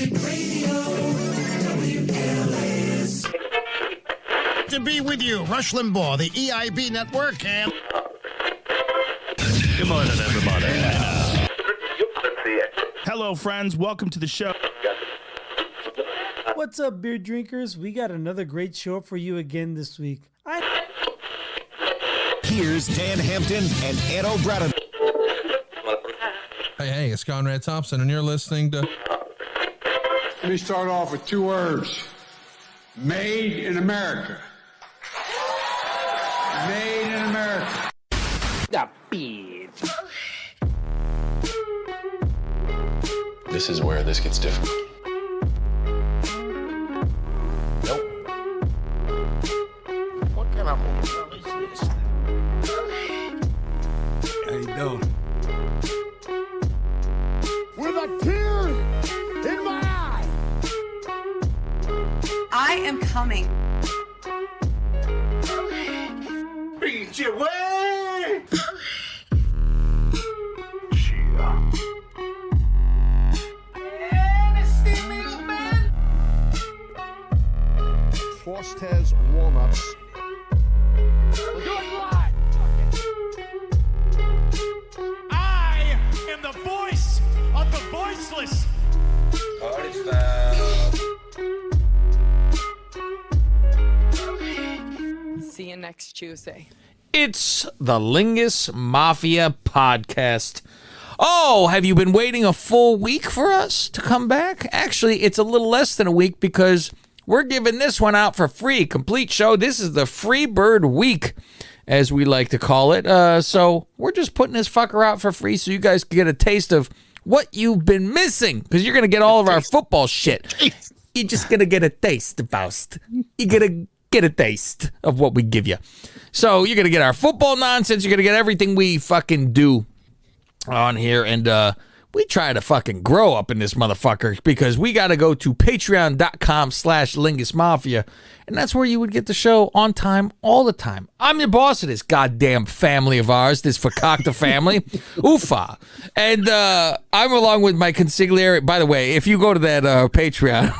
Music Radio, WLS. To be with you, Rush Limbaugh, the EIB Network, and... Good morning, everybody. Hello, friends. Welcome to the show. What's up, beer drinkers? We got another great show for you again this week. Here's Dan Hampton and Ed O'Brien. Hey, it's Conrad Thompson, and you're listening to... Let me start off with two words. Made in America. Made in America. This is where this gets difficult. Nope. What kind of hotel is this? How you doing? With a tear in my eye. I am coming. Beat your way. Frostes Walnuts. I am the voice of the voiceless. See you next Tuesday. It's the Lingus Mafia podcast. Oh, have you been waiting a full week for us to come back? Actually, it's a little less than a week because we're giving this one out for free. Complete show. This is the Free Bird Week, as we like to call it. So we're just putting this fucker out for free so you guys can get a taste of what you've been missing, because you're going to get all of our football shit. You're just going to get a taste, Faust. You're going to get a taste of what we give you. So you're going to get our football nonsense. You're going to get everything we fucking do on here. And we try to fucking grow up in this motherfucker, because we got to go to patreon.com/Lingus Mafia. And that's where you would get the show on time, all the time. I'm your boss of this goddamn family of ours, this Fakakta family. Oofa. And I'm along with my consigliere. By the way, if you go to that Patreon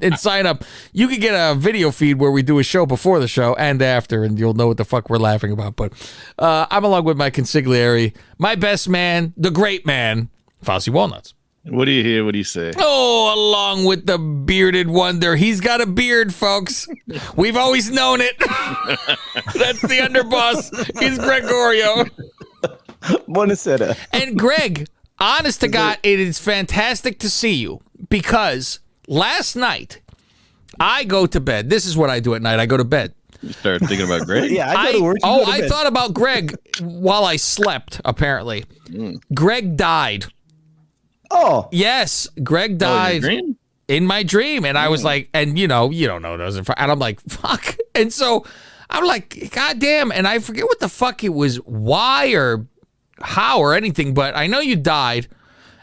and sign up, you can get a video feed where we do a show before the show and after, and you'll know what the fuck we're laughing about. But I'm along with my consigliere, my best man, the great man, Fauci Walnuts. What do you hear? What do you say? Oh, along with the bearded wonder. He's got a beard, folks. We've always known it. That's the underboss. He's Gregorio. Buonasera. And Greg, honest to God, it is fantastic to see you, because last night I go to bed. This is what I do at night. I go to bed. You start thinking about Greg? Yeah, I go to work. I thought about Greg while I slept, apparently. Greg died. Oh. Yes, Greg died in my dream. And I was like, and you don't know those. And I'm like, fuck. And so I'm like, God damn. And I forget what the fuck it was, why or how or anything, but I know you died.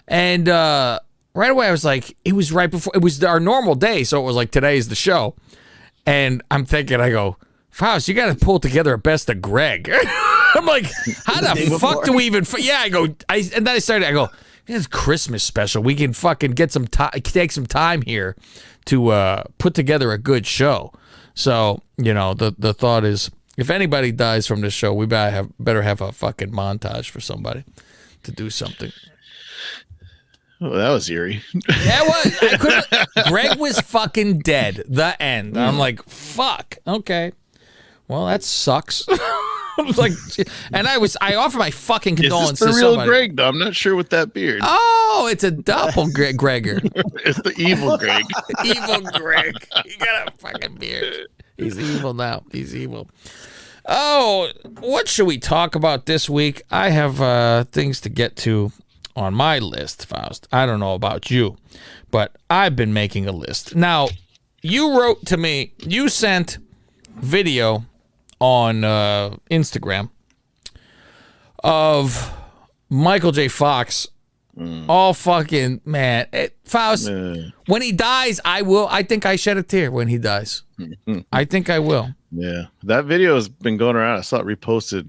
And right away I was like, it was right before, it was our normal day. So it was like, today's the show. And I'm thinking, I go, Faust, you got to pull together a best of Greg. I'm like, how the fuck do we even, I go, and then I go, it's Christmas special. We can fucking get some time, take some time here to put together a good show. So, the thought is, if anybody dies from this show, we better have a fucking montage for somebody to do something. Oh, that was eerie. Yeah, it was. Greg was fucking dead. The end. I'm like, fuck. Okay. Well, that sucks. I was like, and I offer my fucking condolences. Is this the real to somebody. Greg, though? I'm not sure with that beard. Oh, it's a doppelganger. It's the evil Greg. Evil Greg. He got a fucking beard. He's evil now. He's evil. Oh, what should we talk about this week? I have things to get to on my list, Faust. I don't know about you, but I've been making a list. Now, you wrote to me, you sent video on Instagram of Michael J. Fox. All fucking, man. Faust, when he dies, I think I shed a tear when he dies. I think I will. Yeah. That video has been going around. I saw it reposted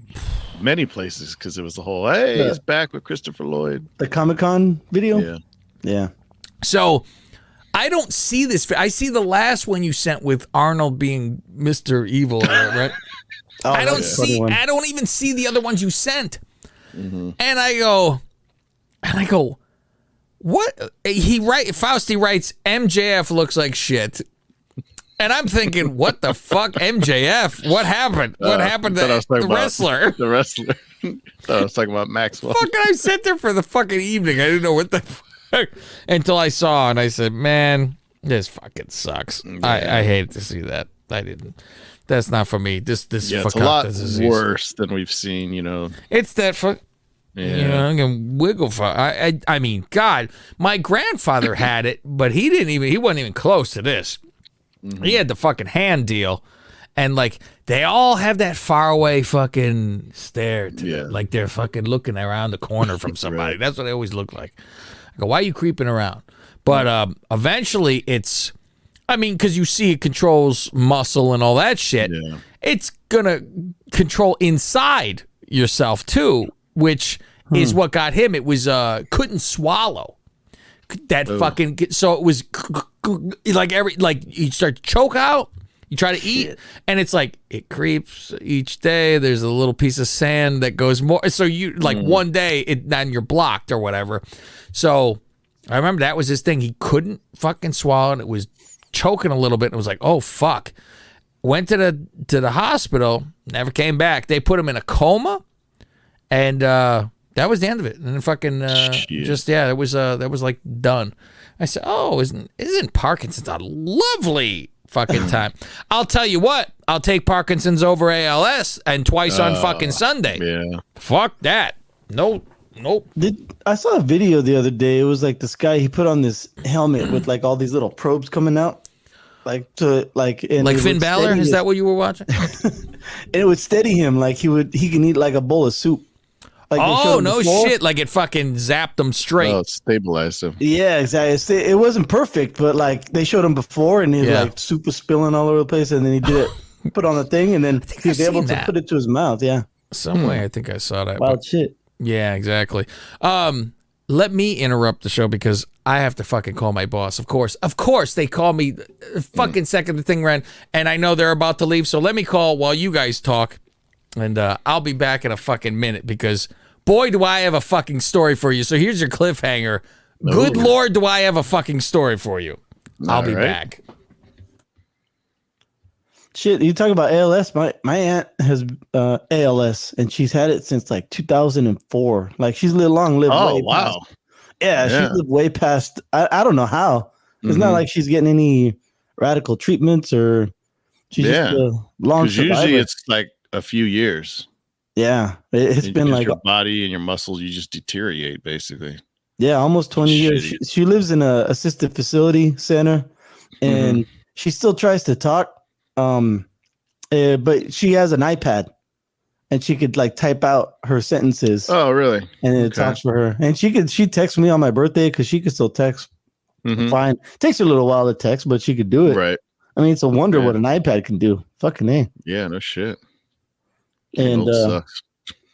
many places because it was the whole, hey, he's back with Christopher Lloyd. The Comic-Con video? Yeah. Yeah. So I don't see this. I see the last one you sent with Arnold being Mr. Evil, right? Oh, I don't that's a funny see. one. I don't even see the other ones you sent. And I go, what? Fausti writes, MJF looks like shit. And I'm thinking, what the fuck, MJF? What happened? What happened to the wrestler? The wrestler. I was talking about Maxwell. Fucking, I sat there for the fucking evening. I didn't know what the fuck until I saw, and I said, man, this fucking sucks. I hated to see that. I didn't. That's not for me. This Yeah, it's a lot worse than we've seen, you know. It's that for. Yeah. You know, I can wiggle for. I mean, God, my grandfather had it, but he wasn't even close to this. He had the fucking hand deal, and like they all have that faraway fucking stare to them, like they're fucking looking around the corner from somebody. That's what they always look like. I go, why are you creeping around? But eventually, it's. I mean, because you see it controls muscle and all that shit. Yeah. It's gonna control inside yourself too, which is what got him. It was couldn't swallow. That fucking, so it was like you start to choke out, you try to eat, and it's like it creeps each day. There's a little piece of sand that goes more. So you like one day then you're blocked or whatever. So I remember that was his thing. He couldn't fucking swallow, and it was choking a little bit. And it was like, oh fuck. Went to the hospital, never came back. They put him in a coma, and that was the end of it. And then fucking that was like done. I said, oh, isn't Parkinson's a lovely fucking time? I'll tell you what, I'll take Parkinson's over ALS and twice on fucking Sunday. Yeah. Fuck that. Nope. I saw a video the other day. It was like this guy, he put on this helmet with like all these little probes coming out. Like Finn Balor? Is that what you were watching? And it would steady him like he can eat like a bowl of soup. Like no shit! Like it fucking zapped him straight. Oh, it stabilized him. Yeah, exactly. It wasn't perfect, but like they showed him before, and he like soup was spilling all over the place, and then he did it, put on the thing, and then he was able to put it to his mouth. Yeah, some way I think I saw that. Wild shit. Yeah, exactly. Let me interrupt the show because I have to fucking call my boss. Of course, they call me fucking second the thing ran, and I know they're about to leave. So let me call while you guys talk. And I'll be back in a fucking minute because, boy, do I have a fucking story for you. So here's your cliffhanger. Good Lord, do I have a fucking story for you. I'll be back. Shit, you talk about ALS. My aunt has ALS, and she's had it since like 2004. Like she's lived way past. Yeah, she's lived way past. I don't know how. It's not like she's getting any radical treatments or she's just a long survivor. Usually it's like a few years. Yeah, it's been like your body and your muscles, you just deteriorate basically. Yeah, almost 20 years. She lives in a assisted facility center, and she still tries to talk. But she has an iPad, and she could like type out her sentences. Oh, really? And it talks for her. And she texts me on my birthday because she could still text. Fine. Takes her a little while to text, but she could do it. Right. I mean, it's a wonder what an iPad can do. Fucking A. Yeah, no shit. And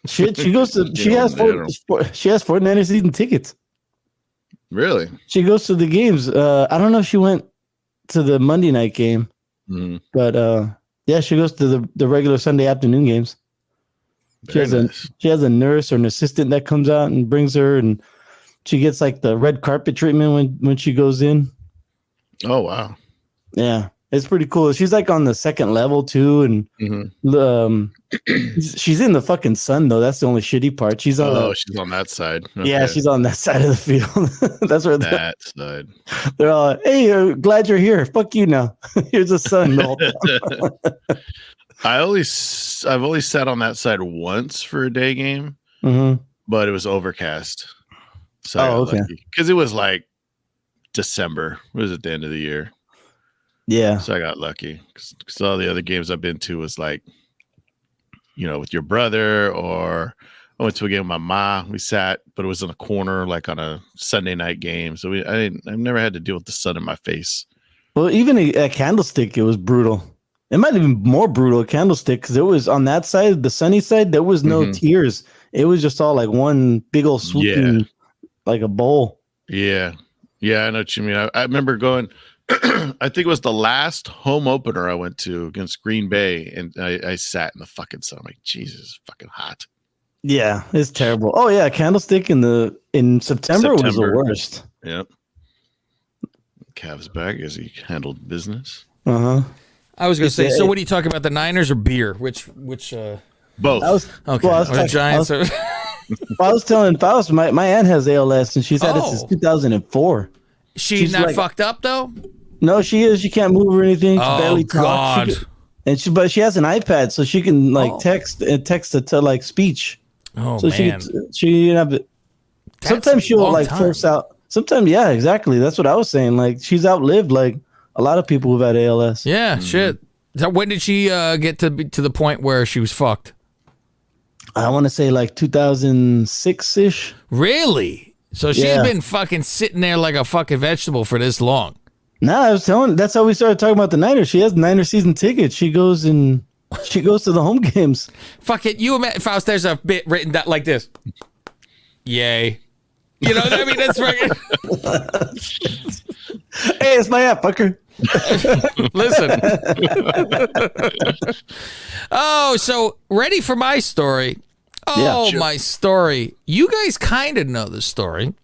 shit, she goes to she has 49er season tickets. Really? She goes to the games. I don't know if she went to the Monday night game, but yeah, she goes to the regular Sunday afternoon games. She has a nurse or an assistant that comes out and brings her, and she gets like the red carpet treatment when she goes in. Oh wow! Yeah, it's pretty cool. She's like on the second level too, and she's in the fucking sun though. That's the only shitty part. She's on. She's on that side. Okay. Yeah, she's on that side of the field. That's where side. They're all, hey, glad you're here. Fuck you now. Here's the sun. I've only sat on that side once for a day game, but it was overcast. So okay. Because it was like December. It was at the end of the year. Yeah. So I got lucky because all the other games I've been to was like, you know, with your brother, or I went to a game with my mom. We sat, but it was in a corner, like on a Sunday night game. So I've never had to deal with the sun in my face. Well, even at Candlestick, it was brutal. It might have been more brutal at Candlestick because it was on that side, the sunny side, there was no tiers. It was just all like one big old swooping, like a bowl. Yeah. Yeah, I know what you mean. I remember going. I think it was the last home opener I went to against Green Bay, and I sat in the fucking sun. I'm like, Jesus, it's fucking hot. Yeah, it's terrible. Oh yeah, Candlestick in September was the worst. Yep. Cavs back as he handled business. Uh-huh. I was going to say, so what are you talking about, the Niners or beer? Which both. Okay. Giants I was telling Faust, my aunt has ALS and she's had it since 2004. She's not like, fucked up though? No, she is. She can't move or anything. She barely talks. But she has an iPad, so she can text it to like speech. Oh so man. She have it. Sometimes she'll force out. Sometimes, yeah, exactly. That's what I was saying. Like she's outlived like a lot of people who've had ALS. Yeah, shit. So when did she get to the point where she was fucked? I want to say like 2006 ish. Really? So she's been fucking sitting there like a fucking vegetable for this long. Nah, I was telling. That's how we started talking about the Niners. She has Niner season tickets. She goes to the home games. Fuck it. You imagine, Faust, there's a bit written that like this. Yay. You know what I mean? That's right. Hey, it's my app, fucker. Listen. Oh, so ready for my story? Oh, sure. My story. You guys kind of know the story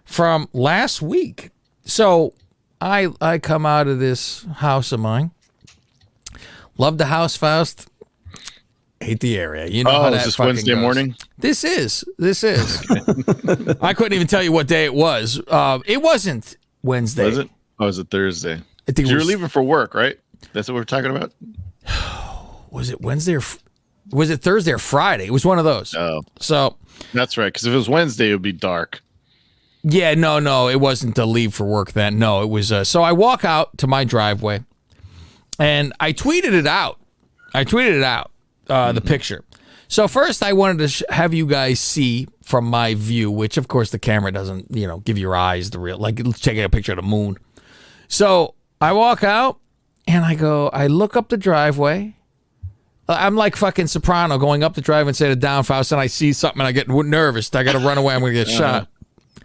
from last week. So I come out of this house of mine. Love the house, Faust. Hate the area. You know how that is this fucking Wednesday goes. morning? This is. I couldn't even tell you what day it was. It wasn't Wednesday. Was it? Oh, was it Thursday? I think you were leaving for work, right? That's what we're talking about? Was it Wednesday or was it Thursday or Friday? It was one of those. Oh. So. That's right, because if it was Wednesday, it would be dark. Yeah, no. It wasn't to leave for work then. No, it was. So I walk out to my driveway and I tweeted it out. The picture. So first I wanted to have you guys see from my view, which of course the camera doesn't, give your eyes the real, like taking a picture of the moon. So I walk out and I look up the driveway. I'm like fucking Soprano going up the driveway instead of down, Faust, and I see something and I get nervous. I got to run away. I'm going to get shot.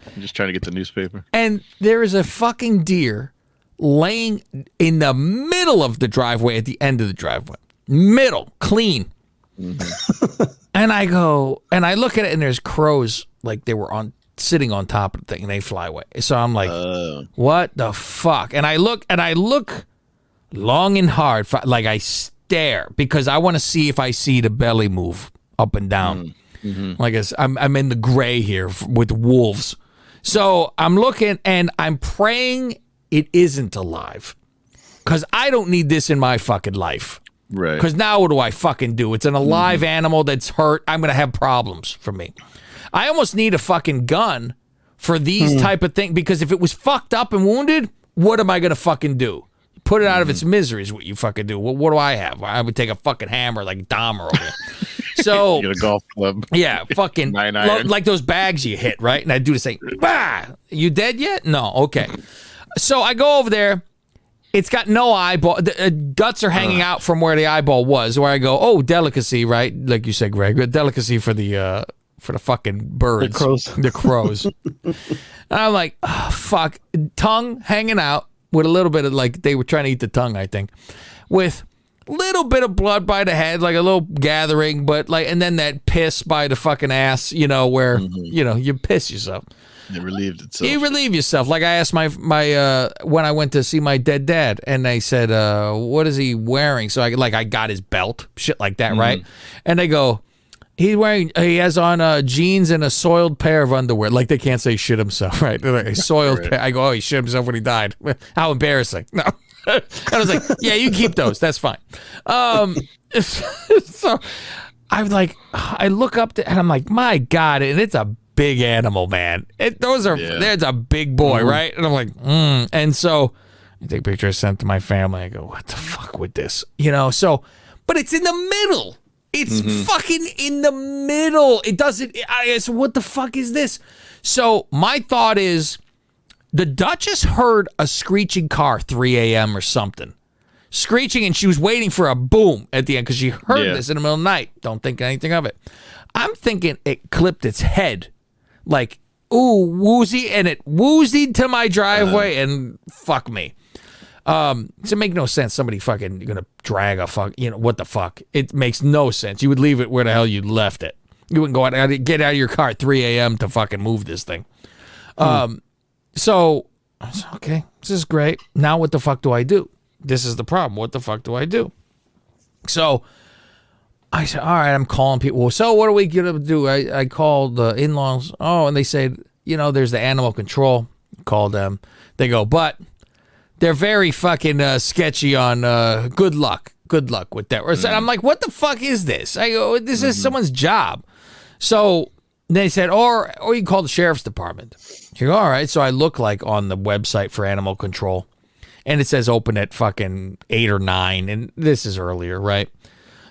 I'm just trying to get the newspaper. And there is a fucking deer laying in the middle of the driveway at the end of the driveway. Middle, clean. Mm-hmm. And I go, and I look at it and there's crows like they were sitting on top of the thing and they fly away. So I'm like, what the fuck? And I look long and hard, like I stare because I want to see if I see the belly move up and down. Mm-hmm. Like I'm in the gray here with wolves. So I'm looking and I'm praying it isn't alive because I don't need this in my fucking life. Right. Because now what do I fucking do? It's an alive animal that's hurt. I'm going to have problems for me. I almost need a fucking gun for these type of things because if it was fucked up and wounded, what am I going to fucking do? Put it out of its misery is what you fucking do. What do I have? I would take a fucking hammer like Dahmer over there. So you get a golf club. Yeah, fucking like those bags you hit, right? And I do the same. Bah! You dead yet? No. Okay. So I go over there. It's got no eyeball. The guts are hanging out from where the eyeball was. Where I go, oh, delicacy, right? Like you said, Greg, but delicacy for the fucking birds, the crows. And I'm like, oh, fuck, tongue hanging out with a little bit of like they were trying to eat the tongue, I think, with a little bit of blood by the head, like a little gathering, but like, and then that piss by the fucking ass, where you piss yourself. It relieved itself. You relieve yourself. Like I asked my when I went to see my dead dad, and they said, "What is he wearing?" So I got his belt, shit like that, right? And they go, he has on jeans and a soiled pair of underwear. Like they can't say shit himself, right? They're like, a soiled pair. I go, oh, he shit himself when he died. How embarrassing! No, and I was like, yeah, you keep those. That's fine. So I'm like, I look up and I'm like, my God, and it's a big animal, man. There's a big boy, right? And I'm like, And so I take pictures, sent to my family. I go, what the fuck with this? So, but it's in the middle. It's fucking in the middle. It doesn't, so what the fuck is this? So my thought is the Duchess heard a screeching car 3 a.m. or something. Screeching, and she was waiting for a boom at the end because she heard this in the middle of the night. Don't think anything of it. I'm thinking it clipped its head. Like woozy, and it woozied to my driveway, and fuck me. It make no sense. Somebody fucking gonna drag a fuck, what the fuck? It makes no sense. You would leave it where the hell you left it. You wouldn't go out, get out of your car at 3 a.m. to fucking move this thing. So I said, okay, this is great. Now what the fuck do I do? This is the problem. What the fuck do I do? So I said, all right, I'm calling people. So what are we going to do? I called the in-laws. Oh, and they said, there's the animal control. Called them. They go, but they're very fucking sketchy on good luck. Good luck with that. So I'm like, what the fuck is this? I go, this is someone's job. So they said, or you can call the sheriff's department. You go, all right. So I look like on the website for animal control, and it says open at fucking 8 or 9, and this is earlier, right?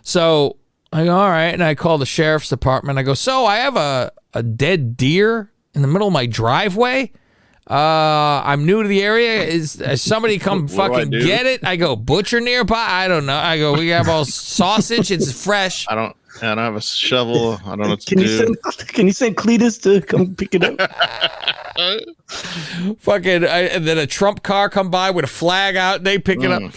So I go, all right, and I call the sheriff's department. I go, so I have a dead deer in the middle of my driveway. I'm new to the area. Is somebody come fucking get it? I go, butcher nearby? I don't know. I go, we have all sausage. It's fresh. I don't have a shovel. I don't know what to do. Can you send Cletus to come pick it up? Fucking, and then a Trump car come by with a flag out. They pick it up.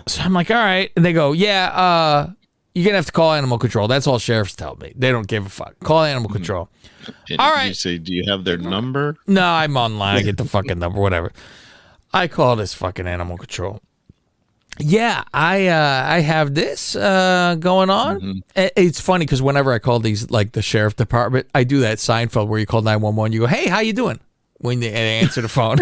So I'm like, all right. And they go, yeah, you're going to have to call animal control. That's all sheriffs tell me. They don't give a fuck. Call animal control. All right. You say, do you have their number? No, I'm online. I get the fucking number, whatever. I call this fucking animal control. Yeah, I have this going on. It's funny because whenever I call these, like the sheriff department, I do that Seinfeld where you call 911. You go, hey, how you doing? When they answer the phone.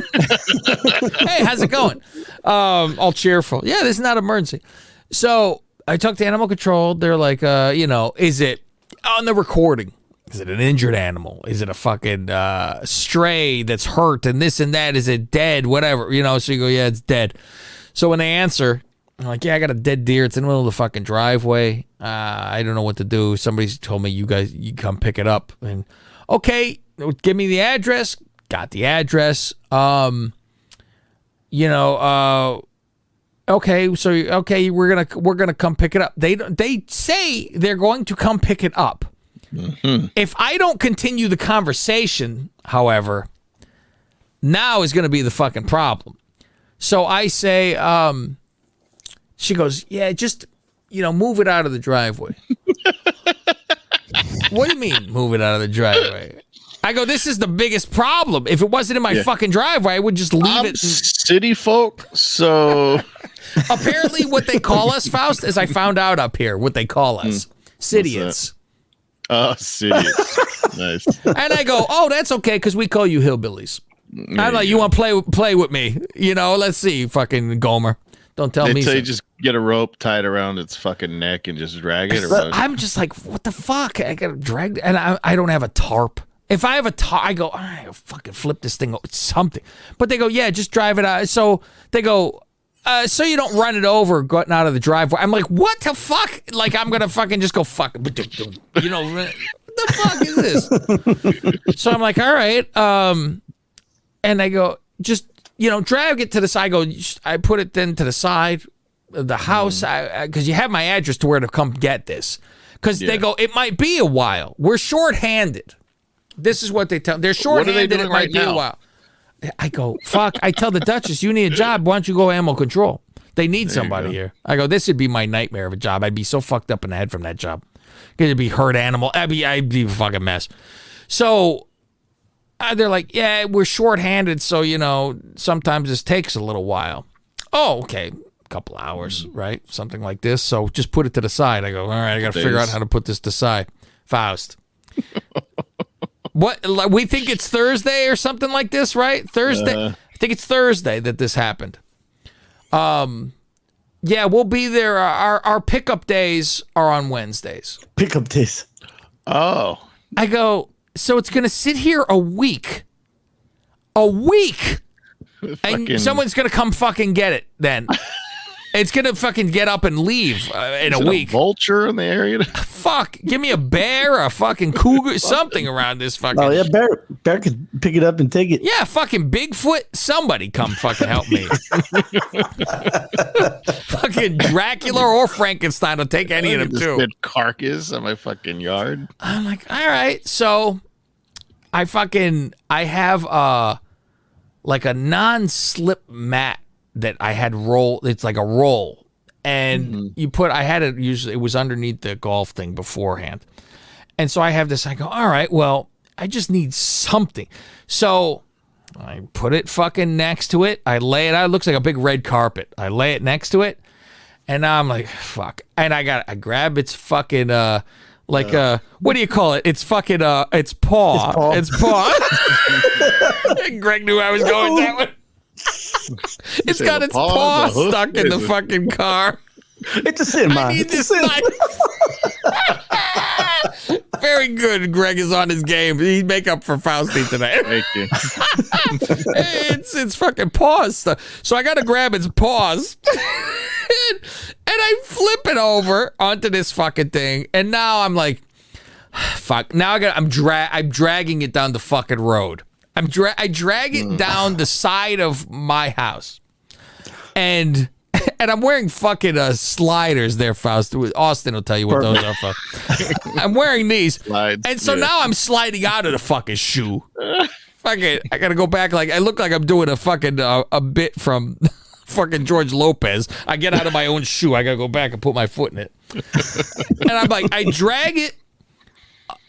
Hey, how's it going? All cheerful. Yeah, this is not an emergency. So I talked to animal control. They're like, is it on the recording? Is it an injured animal? Is it a fucking stray that's hurt and this and that? Is it dead? Whatever. So you go, yeah, it's dead. So when they answer, I'm like, yeah, I got a dead deer. It's in the middle of the fucking driveway. I don't know what to do. Somebody's told me you come pick it up. And okay, give me the address. Got the address. Okay, we're gonna come pick it up. They say they're going to come pick it up. If I don't continue the conversation, however, now is going to be the fucking problem. So I say, she goes, yeah, just, move it out of the driveway. What do you mean, move it out of the driveway? I go, this is the biggest problem. If it wasn't in my fucking driveway, I would just leave it. City folk, so. Apparently what they call us, Faust, as I found out up here, what they call us. Cityians. Oh, cityians. Nice. And I go, oh, that's okay, because we call you hillbillies. I'm like, you want to play with me? Let's see, fucking Gomer. Don't tell me. They tell you just get a rope, tie it around its fucking neck, and just drag it. Or I'm just like, what the fuck? I got to drag, and I don't have a tarp. If I have a tarp, I go, all right, I'll fucking flip this thing. It's something. But they go, yeah, just drive it out. So they go, so you don't run it over going out of the driveway. I'm like, what the fuck? Like, I'm going to fucking just go fuck. What the fuck is this? So I'm like, all right. And I go, just, drag it to the side. I put it then to the side of the house because you have my address to where to come get this. Because they go, it might be a while. We're shorthanded. This is what they tell. They're shorthanded. It might be a while. I go, fuck. I tell the Duchess, you need a job. Why don't you go animal control? They need somebody here. I go, this would be my nightmare of a job. I'd be so fucked up in the head from that job. It'd be hurt animal. I'd be a fucking mess. So they're like, yeah, we're shorthanded, so, sometimes this takes a little while. Oh, okay. A couple hours, right? Something like this. So just put it to the side. I go, all right, I got to figure out how to put this to the side. Faust. What? We think it's Thursday or something like this, right? Thursday. I think it's Thursday that this happened. Yeah, we'll be there. Our pickup days are on Wednesdays. Pickup days. Oh. I go, so it's going to sit here a week. A week. And someone's going to come fucking get it then. It's going to fucking get up and leave in a week. A vulture in the area? Fuck. Give me a bear, a fucking cougar, something around this fucking. Oh, yeah. Bear could pick it up and take it. Yeah, fucking Bigfoot. Somebody come fucking help me. Fucking Dracula or Frankenstein will take any of them too. Dead carcass on my fucking yard. I'm like, all right. So I have like a non-slip mat that I had roll. It's like a roll, and I had it usually. It was underneath the golf thing beforehand, and so I have this. I go, all right, well, I just need something. So I put it fucking next to it. I lay it out. It looks like a big red carpet. I lay it next to it, and now I'm like, fuck. And I grab its fucking what do you call it? It's fucking it's paw. It's paw. Greg knew I was going that way. It's got its paw stuck in the fucking car. It's a sin, man. I need this knife. Very good. Greg is on his game. He make up for Fausti today. Thank you. It's fucking paws stuff. So I got to grab its paws. And I flip it over onto this fucking thing, and now I'm like, fuck. Now I'm dragging it down the fucking road. I drag it down the side of my house, and I'm wearing fucking sliders there, Faust. Austin will tell you what those are, Faust. I'm wearing these, and so now I'm sliding out of the fucking shoe. Fuck it. I gotta go back. Like I look like I'm doing a fucking a bit from fucking George Lopez. I get out of my own shoe. I gotta go back and put my foot in it. And I'm like, I drag it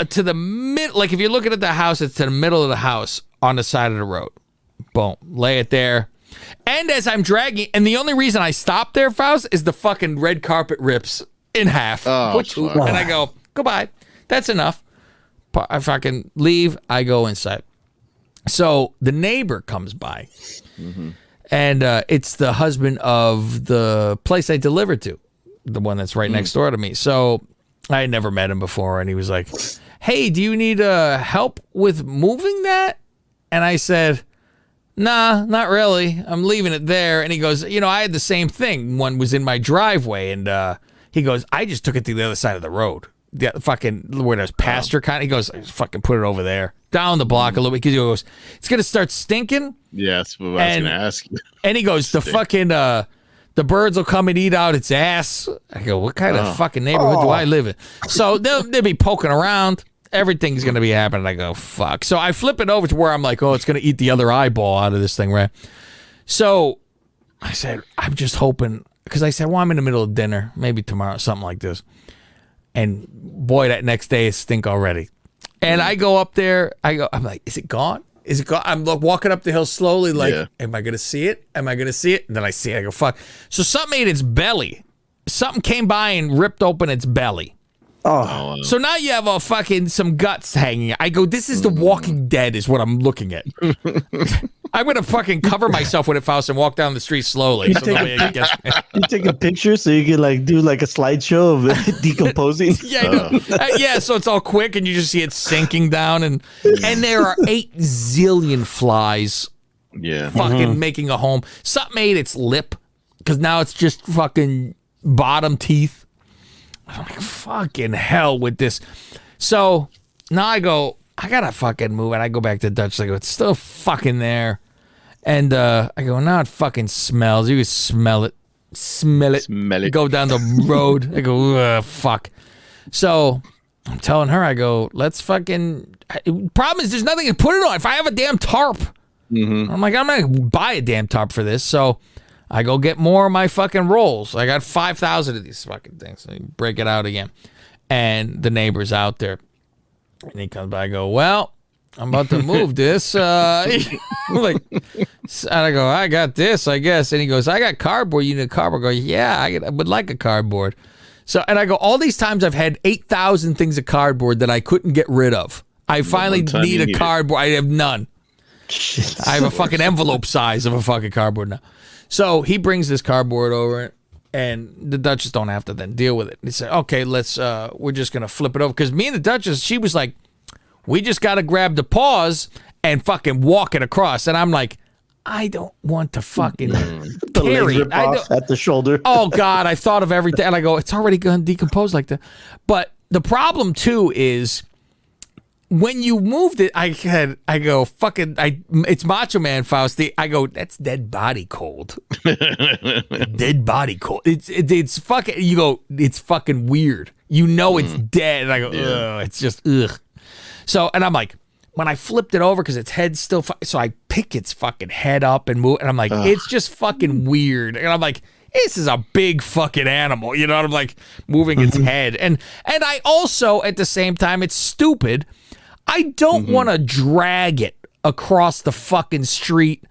to the mid. Like if you're looking at the house, it's to the middle of the house on the side of the road. Boom. Lay it there. And as I'm dragging, and the only reason I stop there, Faust, is the fucking red carpet rips in half. And I go, goodbye. That's enough. I fucking leave. I go inside. So the neighbor comes by. And it's the husband of the place I delivered to, the one that's right next door to me. So I had never met him before, and he was like, hey, do you need help with moving that? And I said, nah, not really. I'm leaving it there. And he goes, I had the same thing. One was in my driveway, and he goes, I just took it to the other side of the road. The fucking, where there's pasture kind of. He goes, I just fucking put it over there. Down the block a little bit, because he goes, it's going to start stinking. Yeah, that's what I was going to ask you. And he goes, the fucking, the birds will come and eat out its ass. I go, what kind of fucking neighborhood do I live in? So they'll be poking around. Everything's going to be happening. I go, fuck. So I flip it over to where I'm like, oh, it's going to eat the other eyeball out of this thing, right? So I said, I'm just hoping, because I said, well, I'm in the middle of dinner, maybe tomorrow, something like this. And boy, that next day is stink already. And I go up there. I'm like, is it gone? Is it gone? I'm walking up the hill slowly, like, am I going to see it? Am I going to see it? And then I see it. I go, fuck. So something ate its belly. Something came by and ripped open its belly. Oh. So now you have some guts hanging. I go, this is The Walking Dead is what I'm looking at. I'm going to fucking cover myself with it, Faust, and walk down the street slowly. So nobody can guess me. You take a picture so you can do a slideshow of it decomposing. Yeah, I know. So it's all quick and you just see it sinking down, and there are 8 zillion flies fucking making a home. Something ate its lip, because now it's just fucking bottom teeth. I'm like, fucking hell with this. So now I go, I gotta fucking move it. I go back to Dutch. I go, it's still fucking there. And I go, now it fucking smells. You can smell it. Smell it. Go down the road. I go, ugh, fuck. So I'm telling her, I go, let's fucking. Problem is, there's nothing to put it on. If I have a damn tarp, I'm like, I'm not gonna buy a damn tarp for this. So I go get more of my fucking rolls. I got 5,000 of these fucking things. So you break it out again. And the neighbor's out there. And he comes by. I go, well, I'm about to move this. And I go, I got this, I guess. And he goes, I got cardboard. You need a cardboard. I go, yeah, I would like a cardboard. So, and I go, all these times I've had 8,000 things of cardboard that I couldn't get rid of. I finally need a cardboard. I have none. I have a fucking envelope size of a fucking cardboard now. So he brings this cardboard over, and the Duchess don't have to then deal with it. He said, okay, we're just going to flip it over. Because me and the Duchess, she was like, we just got to grab the paws and fucking walk it across. And I'm like, I don't want to fucking carry it. At the shoulder. Oh, God, I thought of everything. And I go, it's already going to decompose like that. But the problem, too, is when you moved it, it's Macho Man, Fausti. I go, that's dead body cold. Dead body cold. It's fucking, you go, it's fucking weird. You know it's dead. And I go, ugh, it's just, ugh. So, and I'm like, when I flipped it over, because its head's still, so I pick its fucking head up and move, and I'm like, it's just fucking weird. And I'm like, this is a big fucking animal, you know what I'm like, moving its head. And I also, at the same time, it's stupid. I don't want to drag it across the fucking street.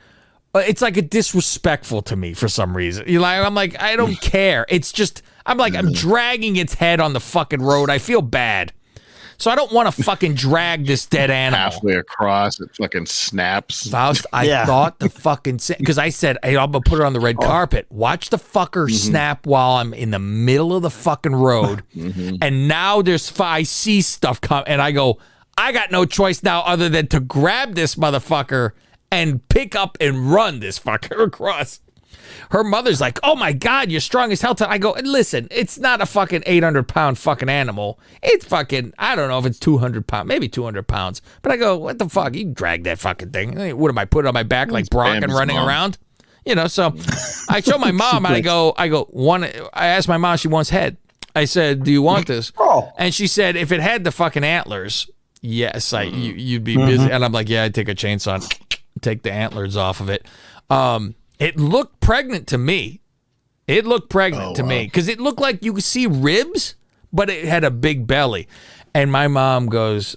It's like a disrespectful to me for some reason. You know, I'm like, I don't care. It's just, I'm like, I'm dragging its head on the fucking road. I feel bad. So I don't want to fucking drag this dead animal. Halfway across, it fucking snaps. Faust, I thought the fucking... Because I said, hey, I'm going to put it on the red carpet. Watch the fucker snap while I'm in the middle of the fucking road. And now I see stuff come, and I go, I got no choice now other than to grab this motherfucker and pick up and run this fucker across. Her mother's like, oh my God, you're strong as hell. I go, listen, it's not a fucking 800-pound fucking animal. It's fucking, I don't know if it's 200 pounds, maybe 200 pounds. But I go, what the fuck? You drag that fucking thing. What am I, put it on my back like Brock and running around? You know, so I show my mom and I go, I asked my mom, she wants head. I said, do you want this? And she said, if it had the fucking antlers, yes, you'd be busy. And I'm like, yeah, I'd take a chainsaw and take the antlers off of it. It looked pregnant to me. It looked pregnant to me because it looked like you could see ribs, but it had a big belly. And my mom goes,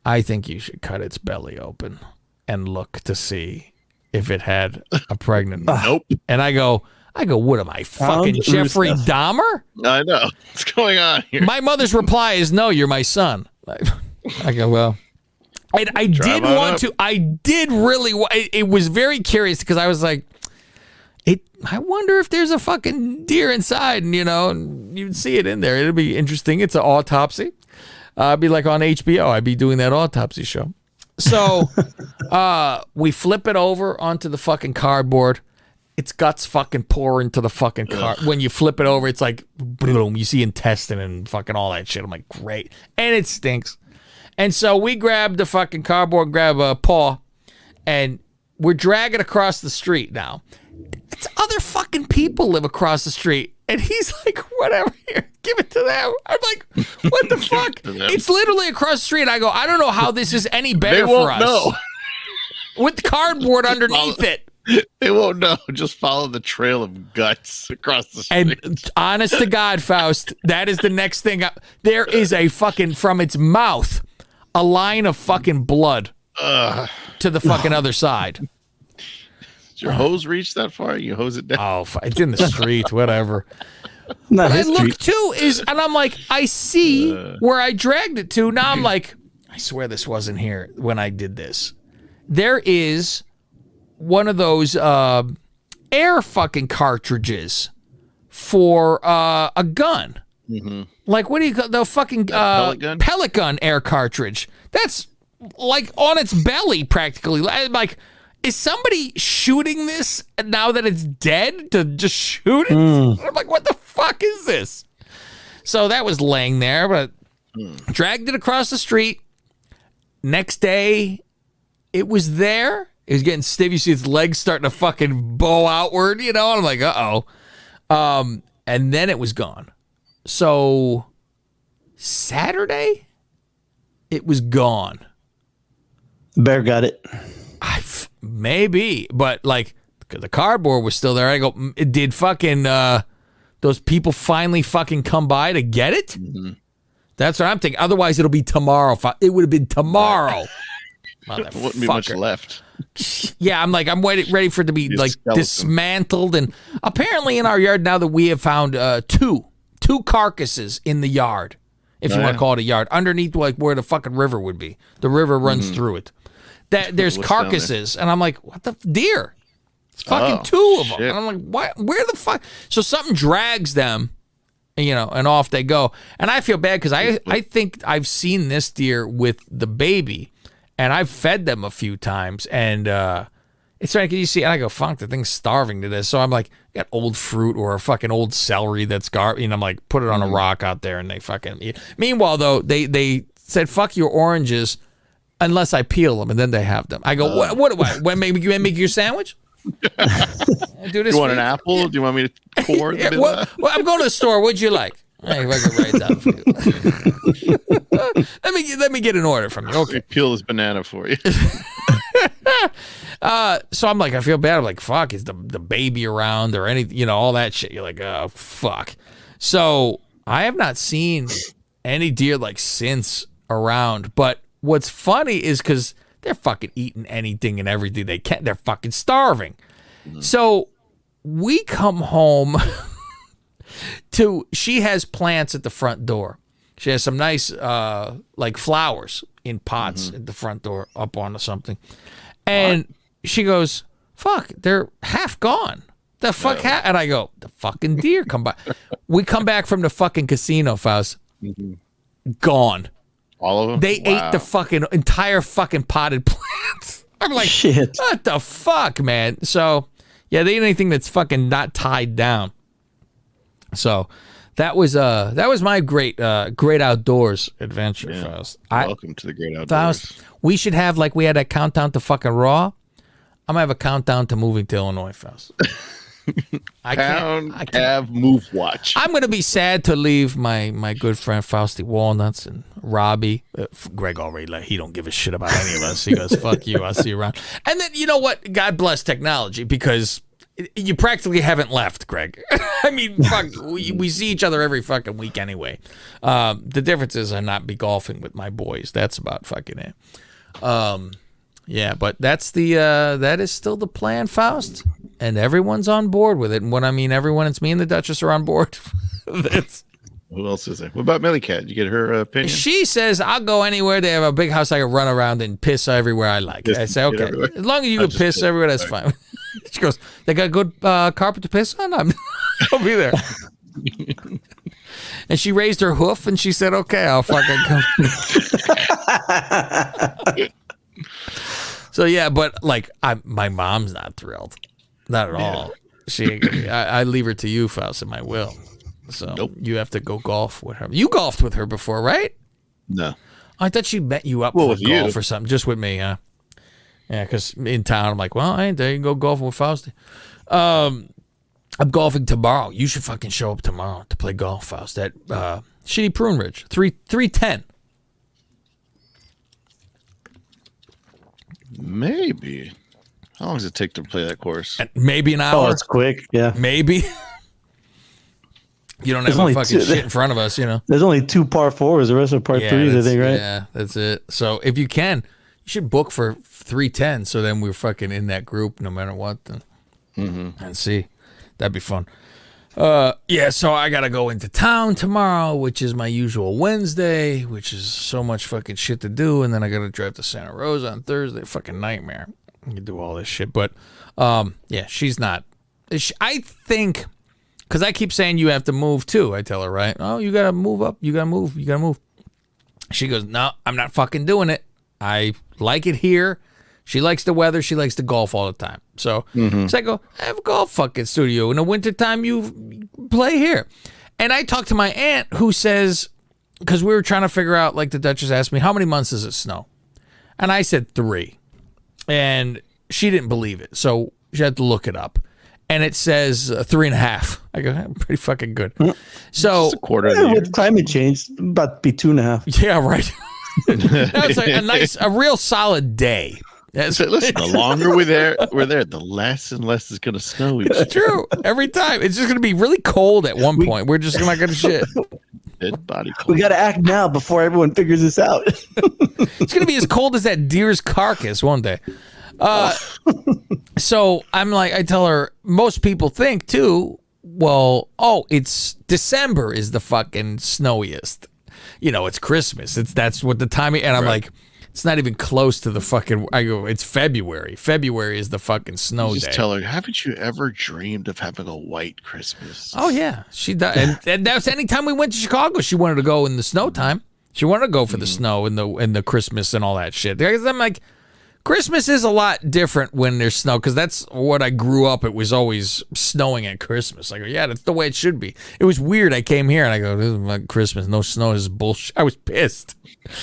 I think you should cut its belly open and look to see if it had a pregnant. Nope. And I go, what am I, fucking Jeffrey Dahmer? I know. What's going on here? My mother's reply is, no, you're my son. I go, well. And I did want to. I did really. It was very curious because I was like, I wonder if there's a fucking deer inside, and you'd see it in there. It'd be interesting. It's an autopsy. I'd be like on HBO. I'd be doing that autopsy show. So we flip it over onto the fucking cardboard. Its guts fucking pour into the fucking car. When you flip it over, it's like boom. You see intestine and fucking all that shit. I'm like, great, and it stinks. And so we grab the fucking cardboard, grab a paw, and we're dragging across the street now. It's other fucking people live across the street. And he's like, whatever, here, give it to them. I'm like, what the fuck? It's literally across the street. I go, I don't know how this is any better for us. Know. With cardboard underneath it. They won't know. Just follow the trail of guts across the street. And honest to God, Faust, that is the next thing. There is a fucking, from its mouth, a line of fucking blood to the fucking other side. Does your hose reach that far? You hose it down? Oh, it's in the street, whatever. What I look too is, and I'm like, I see where I dragged it to. Now I'm like, I swear this wasn't here when I did this. There is one of those air fucking cartridges for a gun. Like, what do you call the fucking pellet gun air cartridge? That's like on its belly practically. Like, is somebody shooting this now that it's dead to just shoot it? I'm like, what the fuck is this? So that was laying there, but dragged it across the street. Next day, it was there. It was getting stiff. You see its legs starting to fucking bow outward, And I'm like, uh-oh. And then it was gone. So Saturday, it was gone. Bear got it. Maybe, but like the cardboard was still there. I go, did fucking those people finally fucking come by to get it? That's what I'm thinking. Otherwise, it'll be tomorrow. It would have been tomorrow. Wouldn't be much left. Yeah, I'm like, I'm ready for it to be like dismantled. And apparently in our yard now that we have found two carcasses in the yard, if you want to call it a yard, underneath like where the fucking river would be. The river runs through it. There's carcasses, and I'm like, what the deer? It's fucking two of them. And I'm like, what? Where the fuck? So something drags them, and off they go. And I feel bad because I think I've seen this deer with the baby, and I've fed them a few times, and it's right. Can you see? And I go, fuck, the thing's starving to this. So I'm like, got old fruit or a fucking old celery that's garbage. I'm like, put it on a rock out there, and they fucking eat. Meanwhile, though, they said, fuck your oranges. Unless I peel them, and then they have them. I go, what do I? When make your sandwich? Do this. You want an apple? Do you want me to core? Well, I'm going to the store. What'd you like? Hey, if I can write down for you. let me get an order from you. Okay. Peel this banana for you. So I'm like, I feel bad. I'm like, fuck, is the baby around or anything, all that shit. You're like, oh, fuck. So I have not seen any deer like since around. But what's funny is because they're fucking eating anything and everything they can. They're fucking starving. So we come home she has plants at the front door. She has some nice like flowers in pots at the front door up onto something. And she goes, fuck, they're half gone. The fuck? And I go, the fucking deer come by. We come back from the fucking casino, Faust. Gone. All of them? They ate the fucking entire fucking potted plants. I'm like, shit. What the fuck, man? So, yeah, they eat anything that's fucking not tied down. So, that was my great outdoors adventure, Faust. Welcome to the great outdoors. Faust, we should have, like we had a countdown to fucking Raw. I'm gonna have a countdown to moving to Illinois, Faust. I can't have move watch. I'm gonna be sad to leave my good friend Fausty Walnuts and Robbie. Greg already he don't give a shit about any of us. He goes, fuck you, I'll see you around. And then you know what? God bless technology, because you practically haven't left, Greg. I mean, fuck, we see each other every fucking week anyway. The difference is I not be golfing with my boys. That's about fucking it. Yeah, but that's that is still the plan, Faust, and everyone's on board with it. And when I mean everyone, it's me and the Duchess are on board. Who else is there? What about Millie Cat? Did you get her opinion? She says, I'll go anywhere. They have a big house I can run around and piss everywhere I like. I say, okay, as long as you can piss everywhere, that's fine. She goes, they got good carpet to piss on? I'll be there. And she raised her hoof and she said, okay, I'll fucking come. So, yeah, but like my mom's not thrilled. Not at all. I leave her to you, Faust, and I will. So you have to go golf with her. You golfed with her before, right? No. I thought she met you up for golf or something, just with me, huh? Yeah, because in town, I'm like, well, I ain't there. You can go golfing with Faust. I'm golfing tomorrow. You should fucking show up tomorrow to play golf, Faust, at Shitty Prune Ridge, 310. Maybe. How long does it take to play that course? Maybe an hour. Oh, it's quick. Yeah. Maybe. You don't have a fucking shit in front of us, There's only 2 par 4s. The rest are par 3s, I think, right? Yeah, that's it. So if you can, you should book for 310. So then we're fucking in that group no matter what. And see. That'd be fun. Yeah, so I got to go into town tomorrow, which is my usual Wednesday, which is so much fucking shit to do. And then I got to drive to Santa Rosa on Thursday. Fucking nightmare. You do all this shit. But, yeah, she's not. I think, because I keep saying you have to move too. I tell her, right? Oh, you got to move up. You got to move. You got to move. She goes, no, I'm not fucking doing it. I like it here. She likes the weather. She likes to golf all the time. So, so I go, I have a golf fucking studio. In the wintertime, you play here. And I talked to my aunt who says, because we were trying to figure out, like the Duchess asked me, how many months does it snow? And I said 3. And she didn't believe it. So she had to look it up. And it says 3.5. I go, pretty fucking good. So, a quarter of the year. With climate change, about to be 2.5. Yeah, right. That's like a real solid day. Listen, the longer we're there, the less and less is going to snow. It's true. Every time. It's just going to be really cold at one point. We're just not going to shit. Dead body cold. We got to act now before everyone figures this out. It's going to be as cold as that deer's carcass one day. So I'm like, I tell her, most people think too, well, it's December is the fucking snowiest. It's Christmas. That's what the time. And I'm like, it's not even close to the fucking. I go, it's February. February is the fucking snow Just day. Tell her, haven't you ever dreamed of having a white Christmas? Oh yeah, she does. And that's anytime we went to Chicago, she wanted to go in the snow time. She wanted to go for the snow and the Christmas and all that shit. I'm like, Christmas is a lot different when there's snow, because that's what I grew up. It was always snowing at Christmas. I go, yeah, that's the way it should be. It was weird. I came here and I go, this is like Christmas, no snow, this is bullshit. I was pissed.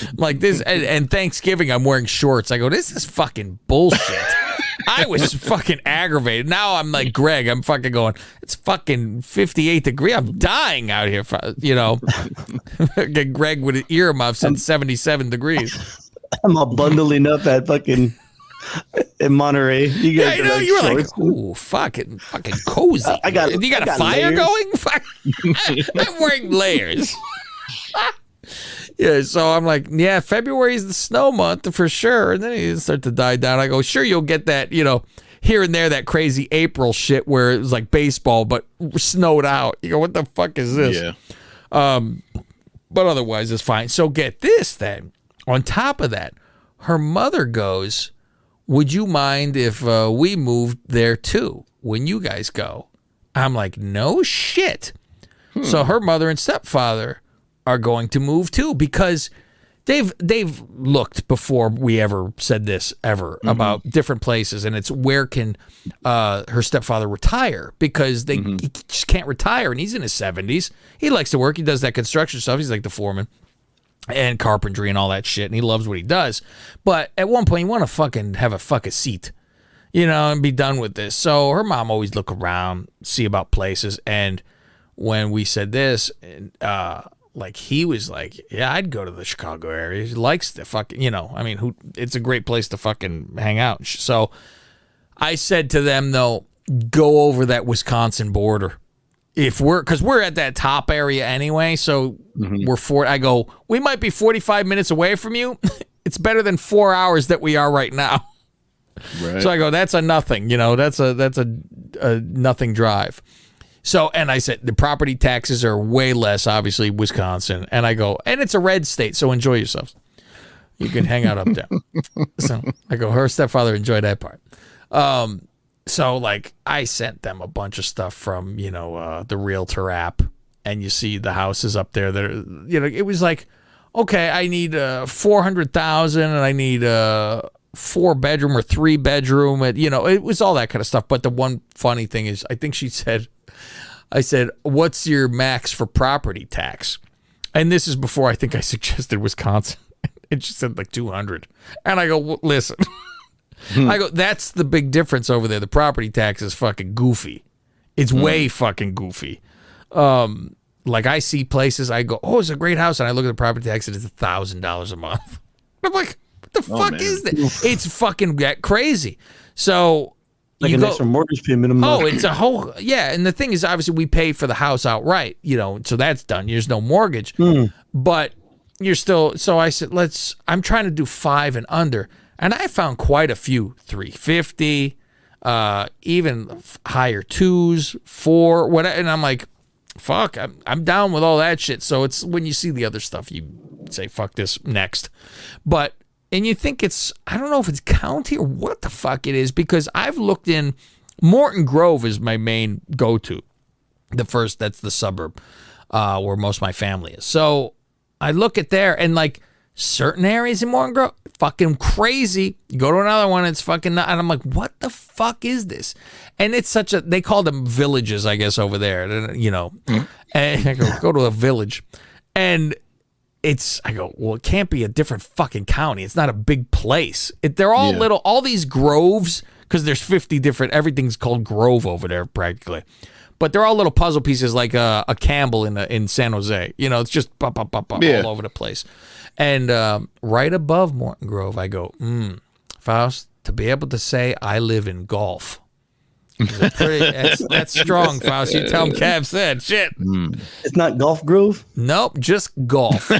I'm like this, and Thanksgiving, I'm wearing shorts. I go, this is fucking bullshit. I was fucking aggravated. Now I'm like Greg. I'm fucking going, it's fucking 58 degrees. I'm dying out here. You know, Greg with earmuffs at 77 degrees. I'm all bundling up at fucking in Monterey. You guys I know, you were like, ooh, fucking cozy. You got a fire layers. going? I'm wearing layers. Yeah, so I'm like, yeah, February is the snow month for sure. And then it starts to die down. I go, sure, you'll get that, you know, here and there, that crazy April shit where it was like baseball, but snowed out. You go, what the fuck is this? Yeah. But otherwise, it's fine. So get this then. On top of that, her mother goes, would you mind if we moved there too when you guys go? I'm like, no shit. So her mother and stepfather are going to move too, because they've looked before we ever said this ever about different places, and it's where can her stepfather retire, because he just can't retire, and he's in his 70s. He likes to work. He does that construction stuff. He's like the foreman and carpentry and all that shit, and he loves what he does. But at one point, you want to fucking have a fucking seat, you know, and be done with this. So her mom always look around, see about places, and when we said this, like he was like, yeah, I'd go to the Chicago area. He likes to fucking, you know, I mean, it's a great place to fucking hang out. So I said to them, though, go over that Wisconsin border. Because we're at that top area anyway, so I go, we might be 45 minutes away from you. It's better than 4 hours that we are right now. Right. So I go, that's a nothing, you know, that's a nothing drive. So, and I said, the property taxes are way less, obviously, Wisconsin. And I go, and it's a red state, so enjoy yourselves. You can hang out up there. So I go, her stepfather enjoyed that part. So, like, I sent them a bunch of stuff from, you know, the Realtor app. And you see the houses up there that are, you know, it was like, okay, I need 400,000 and I need 4-bedroom or 3-bedroom. And, you know, it was all that kind of stuff. But the one funny thing is, I think I said, what's your max for property tax? And this is before I think I suggested Wisconsin. And she said like 200. And I go, well, listen. I go, that's the big difference over there. The property tax is fucking goofy. It's way fucking goofy. Like I see places, I go, oh, it's a great house. And I look at the property tax and it's $1,000 a month. I'm like, what the fuck is that? It's fucking crazy. So like an extra mortgage payment. Oh, it's a whole, yeah. And the thing is, obviously, we pay for the house outright, you know, so that's done. There's no mortgage, but you're still, so I said, I'm trying to do 5 and under. And I found quite a few, 350, even higher 2s, 4, whatever. And I'm like, fuck, I'm down with all that shit. So it's when you see the other stuff, you say, fuck this, next. But, and you think it's, I don't know if it's county or what the fuck it is, because I've looked in, Morton Grove is my main go-to. That's the suburb where most of my family is. So I look at there and like certain areas in Morton Grove, fucking crazy. You go to another one, it's fucking, and I'm like, what the fuck is this? And it's such a, they call them villages, I guess, over there, you know. And I go to a village. And I go, well, it can't be a different fucking county. It's not a big place. They're all little, all these groves, because there's 50 different, everything's called Grove over there practically. But they're all little puzzle pieces like a Campbell in San Jose. You know, it's just all over the place. And right above Morton Grove, I go, Faust, to be able to say I live in golf. That's strong, Faust. You tell him Cav said. Shit. It's not Golf Grove? Nope, just golf.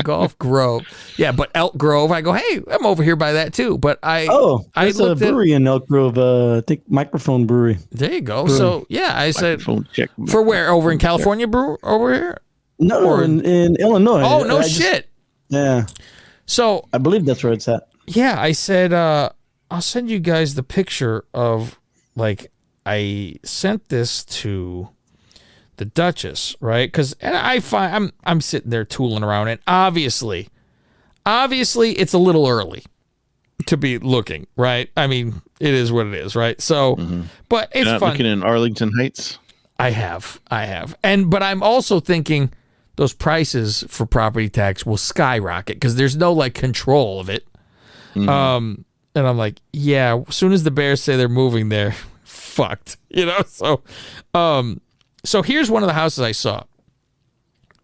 Golf Grove. Yeah, but Elk Grove, I go, hey, I'm over here by that too. But there's a brewery in Elk Grove. I think Microphone Brewery. There you go. Brewery. So, yeah, I said, for where? Over in California, over here? No, in Illinois. Oh, no shit. Yeah. So I believe that's where it's at. Yeah, I said, I'll send you guys the picture of, like, I sent this to the Duchess, right? Because I find I'm sitting there tooling around, and obviously it's a little early to be looking, right? I mean, it is what it is, right? So, but it's fun. Looking in Arlington Heights. I have, but I'm also thinking those prices for property tax will skyrocket because there's no like control of it. And I'm like, yeah, as soon as the Bears say they're moving there, fucked. So here's one of the houses I saw.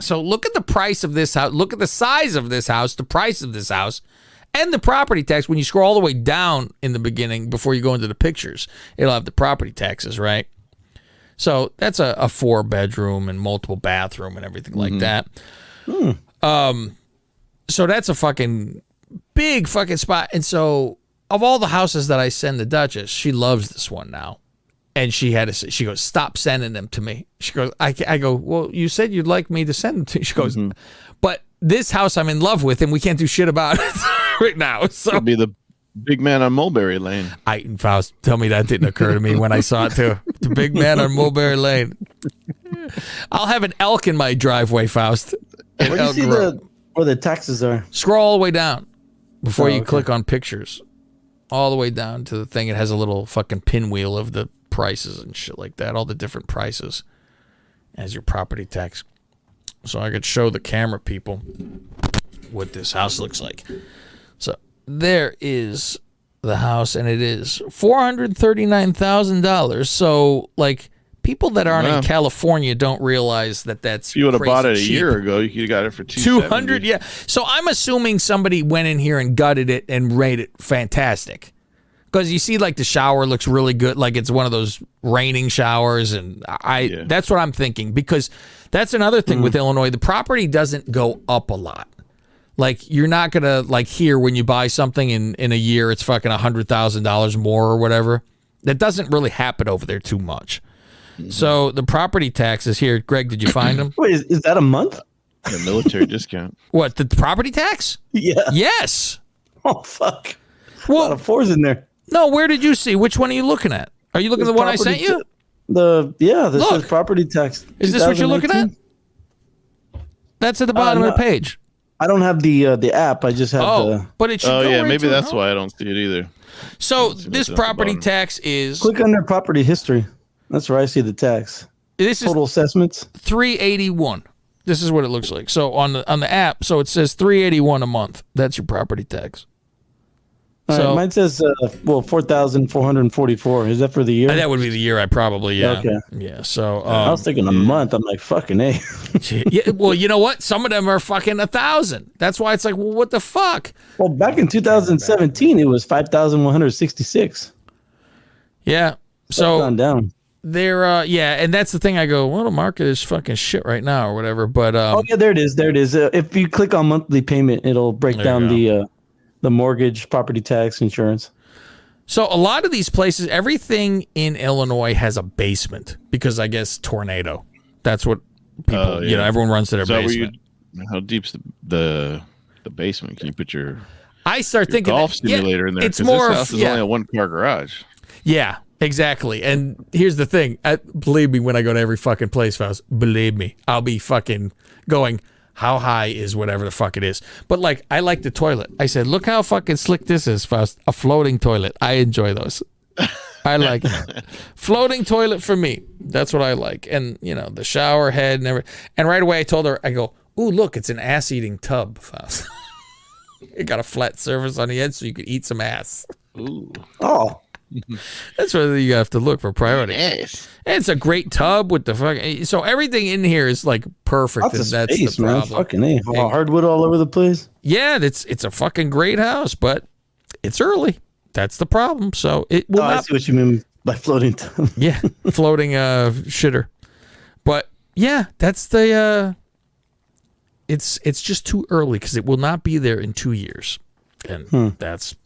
So look at the price of this house. Look at the size of this house, the price of this house, and the property tax. When you scroll all the way down in the beginning before you go into the pictures, it'll have the property taxes, right? So that's a 4-bedroom and multiple bathroom and everything like that. So that's a fucking big fucking spot. And so of all the houses that I send the Duchess, she loves this one now. And she goes, stop sending them to me. She goes, I go, well, you said you'd like me to send them to you. She goes, but this house I'm in love with and we can't do shit about it right now. So it'll be the big man on Mulberry Lane. Faust, tell me that didn't occur to me when I saw it too. The big man on Mulberry Lane. I'll have an elk in my driveway, Faust. Where do you see where the taxes are? Scroll all the way down before you click on pictures. All the way down to the thing. It has a little fucking pinwheel of the prices and shit like that. All the different prices as your property tax. So I could show the camera people what this house looks like. So there is the house, and it is $439,000. So like people that aren't in California don't realize that that's if you would have bought it cheap. a year ago, you could have got it for $200. Yeah. So I'm assuming somebody went in here and gutted it and made it fantastic. Because you see, like, the shower looks really good, like it's one of those raining showers, and that's what I'm thinking. Because that's another thing with Illinois. The property doesn't go up a lot. Like, you're not going to, like, here when you buy something in a year, it's fucking $100,000 more or whatever. That doesn't really happen over there too much. So the property taxes here, Greg, did you find them? Wait, is that a month? The military discount. What, the property tax? Yeah. Yes. Oh, fuck. Well, a lot of 4s in there. No, where did you see? Which one are you looking at? Are you looking at the one I sent you? This says property tax. Is this what you're looking at? That's at the bottom of the page. I don't have the app. I just have but it should go right maybe to that's why I don't see it either. So this property tax is... Click on their property history. That's where I see the tax. This is total assessments. $381. This is what it looks like. So on the app, so it says $381 a month. That's your property tax. So mine says 4,444. Is that for the year? That would be the year. I probably Okay. Yeah. So I was thinking a month. I'm like fucking A. Yeah, well, you know what? Some of them are fucking 1,000. That's why it's like, well, what the fuck? Well, back in 2017, it was 5,166. Yeah. So gone down. They're and that's the thing. I go, well, the market is fucking shit right now or whatever. But there it is. There it is. If you click on monthly payment, it'll break down the mortgage, property tax, insurance. So a lot of these places, everything in Illinois has a basement because I guess tornado. That's what people, everyone runs to their basement. How deep's the basement? Can you put your thinking golf simulator in there? It's more this house is only a 1-car garage. Yeah, exactly. And here's the thing. Believe me, when I go to every fucking place, Faust, believe me, I'll be fucking going, how high is whatever the fuck it is. But, like, I like the toilet. I said, look how fucking slick this is, Faust. A floating toilet. I enjoy those. I like it. Floating toilet for me. That's what I like. And, the shower head and everything. And right away I told her, I go, ooh, look, it's an ass-eating tub, Faust. It got a flat surface on the edge so you could eat some ass. Ooh. Oh. That's where you have to look for priority. Yes. And it's a great tub with the fucking. So everything in here is like perfect. Lots of that's space, the problem. Man. Fucking A. Hardwood all over the place. Yeah, it's a fucking great house, but it's early. That's the problem. So it will not. I see what you mean by floating tub. Yeah, floating shitter. But yeah, that's the. It's just too early because it will not be there in 2 years, and that's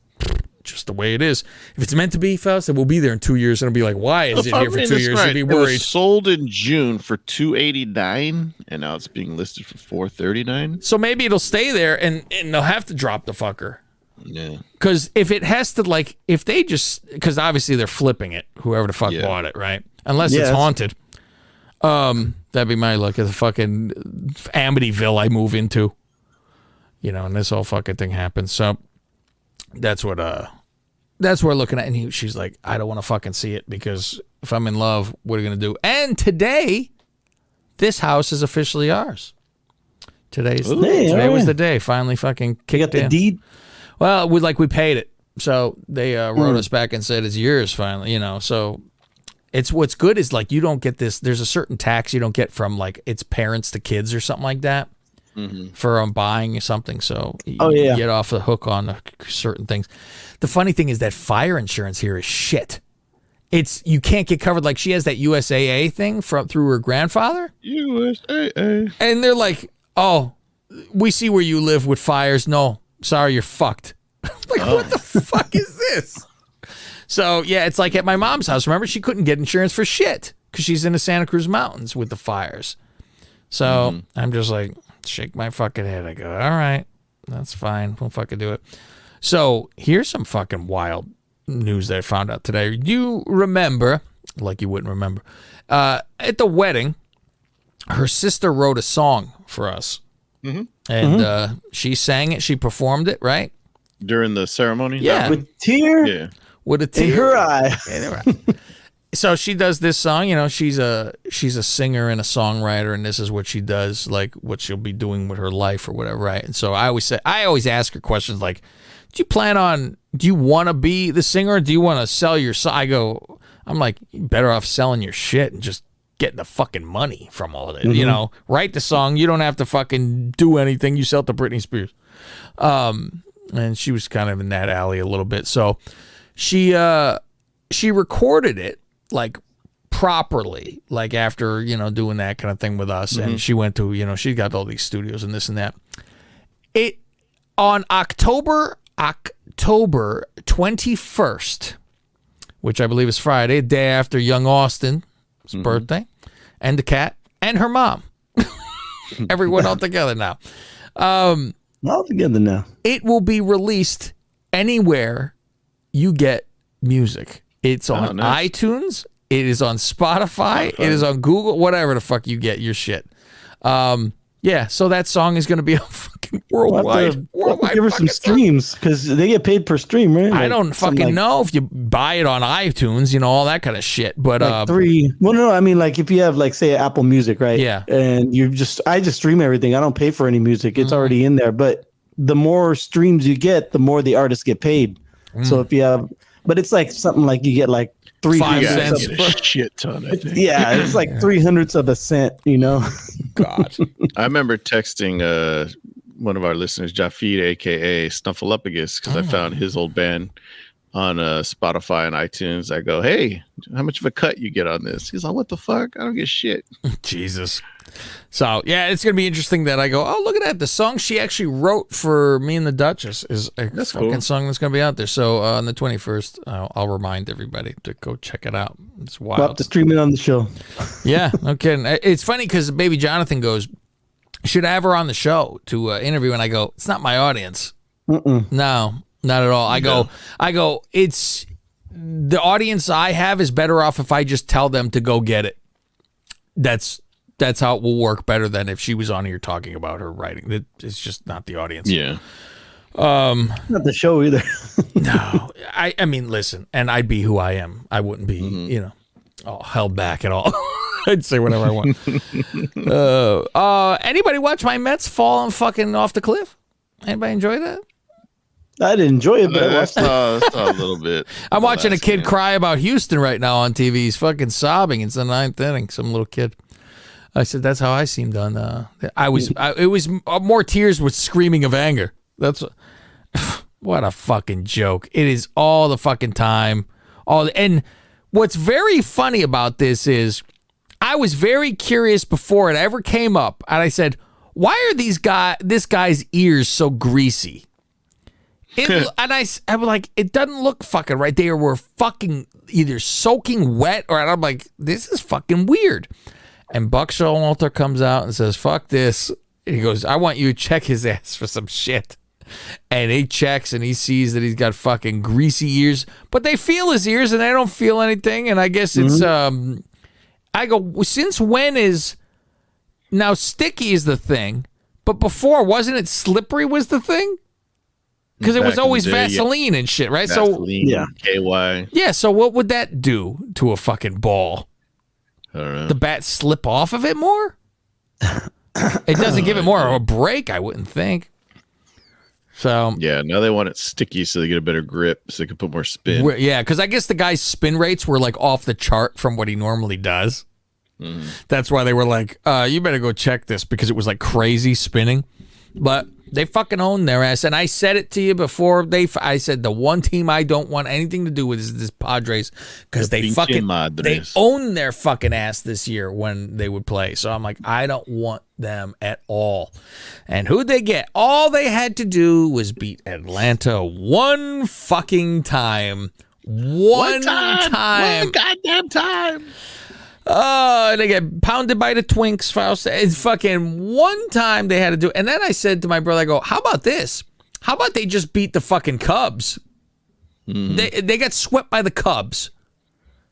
just the way it is. If it's meant to be, Faust, it will be there in 2 years, and it'll be like, why is it here for 2 years? Right. You'll be It worried. was sold in June for $289, and now it's being listed for $439. So maybe it'll stay there, and they'll have to drop the fucker. Yeah. Because if it has to, like, if they just, because obviously they're flipping it, whoever the fuck bought it, right? Unless it's haunted. That'd be my luck at the fucking Amityville I move into. And this whole fucking thing happens. So that's what we're looking at. And she's like, I don't want to fucking see it because if I'm in love, what are you going to do? And today, this house is officially ours. Today was the day. Finally fucking kicked in. You got the deed? Well, we paid it. So they wrote us back and said it's yours finally. You know, so it's what's good is like you don't get this. There's a certain tax you don't get from like its parents to kids or something like that for buying something. So you get off the hook on certain things. The funny thing is that fire insurance here is shit. It's you can't get covered. Like she has that USAA thing through her grandfather. USAA. And they're like, oh, we see where you live with fires. No, sorry, you're fucked. Like, what the fuck is this? So, yeah, it's like at my mom's house. Remember, she couldn't get insurance for shit because she's in the Santa Cruz Mountains with the fires. So I'm just like, shake my fucking head. I go, all right, that's fine. We'll fucking do it. So here's some fucking wild news that I found out today. You remember, like you wouldn't remember, at the wedding, her sister wrote a song for us. And she sang it. She performed it, right? During the ceremony? Yeah. With tear? Yeah. With a tear. In her eye. So she does this song, you know, she's a singer and a songwriter, and this is what she does, like what she'll be doing with her life or whatever, right? And so I always ask her questions like, do you want to be the singer or do you want to sell your song? I'm like, you're better off selling your shit and just getting the fucking money from all of it. You know, write the song. You don't have to fucking do anything. You sell it to Britney Spears. And she was kind of in that alley a little bit. So she recorded it like properly, like after, you know, doing that kind of thing with us. And she went to, you know, she got all these studios and this and that. It on October 21st, which I believe is Friday, day after young Austin's birthday, and the cat and her mom. Everyone all together now. All together now. It will be released anywhere you get music. It's on iTunes. It is on Spotify. It is on Google, whatever the fuck you get your shit. Yeah, so that song is going to be a fucking worldwide. Give her some streams because they get paid per stream, right? I don't fucking know if you buy it on iTunes, you know, all that kind of shit. But like well, no, I mean, like if you have like say Apple Music, right? Yeah. And I just stream everything. I don't pay for any music. It's already in there. But the more streams you get, the more the artists get paid. So if you have, but it's like something like you get like 5 cents a shit ton. I think. Yeah, it's like 3/100 of a cent, you know. God, I remember texting one of our listeners, Jafid, aka Snuffleupagus, because I found his old band on Spotify and iTunes. I go, hey, how much of a cut you get on this? He's like, what the fuck? I don't get shit. Jesus. So yeah, it's gonna be interesting that I go, oh, look at that. The song she actually wrote for me and the Duchess is a fucking song that's gonna be out there. So on the 21st, I'll remind everybody to go check it out. It's wild. We'll have to stream it on the show. Yeah, no kidding. It's funny because baby Jonathan goes, should I have her on the show to interview? And I go, it's not my audience. No, not at all. I go, it's the audience I have is better off if I just tell them to go get it. That's how it will work better than if she was on here talking about her writing. It's just not the audience. Yeah. Not the show either. No, I mean, listen, and I'd be who I am. I wouldn't be, you know, held back at all. I'd say whatever I want. Anybody watch my Mets falling fucking off the cliff? Anybody enjoy that? I didn't enjoy it, but I watched I saw a little bit. I'm watching a kid cry about Houston right now on TV. He's fucking sobbing. It's the 9th inning. Some little kid. I said, that's how I seemed on. It was more tears with screaming of anger. That's what a fucking joke. It is all the fucking time. And what's very funny about this is I was very curious before it ever came up. And I said, why are this guy's ears so greasy? And I'm like, it doesn't look fucking right. They were fucking either soaking wet and I'm like, this is fucking weird. And Buck Showalter comes out and says, fuck this. And he goes, I want you to check his ass for some shit. And he checks and he sees that he's got fucking greasy ears. But they feel his ears and they don't feel anything. And I guess it's, I go, since when is, now sticky is the thing. But before, wasn't it slippery was the thing? Because it was always Vaseline and shit, right? Vaseline, so KY. Yeah, so what would that do to a fucking ball? I don't know. The bat slip off of it more? It doesn't give it more of a break, I wouldn't think. So yeah, now they want it sticky so they get a better grip, so they can put more spin. Yeah, because I guess the guy's spin rates were like off the chart from what he normally does. That's why they were like, you better go check this because it was like crazy spinning. But they fucking own their ass. And I said it to you before. I said the one team I don't want anything to do with is this Padres because they own their fucking ass this year when they would play. So I'm like, I don't want them at all. And who'd they get? All they had to do was beat Atlanta one fucking time. One time. One goddamn time. Oh, they get pounded by the Twinks, Faust. It's fucking one time they had to do it. And then I said to my brother, I go, how about this? How about they just beat the fucking Cubs? They got swept by the Cubs.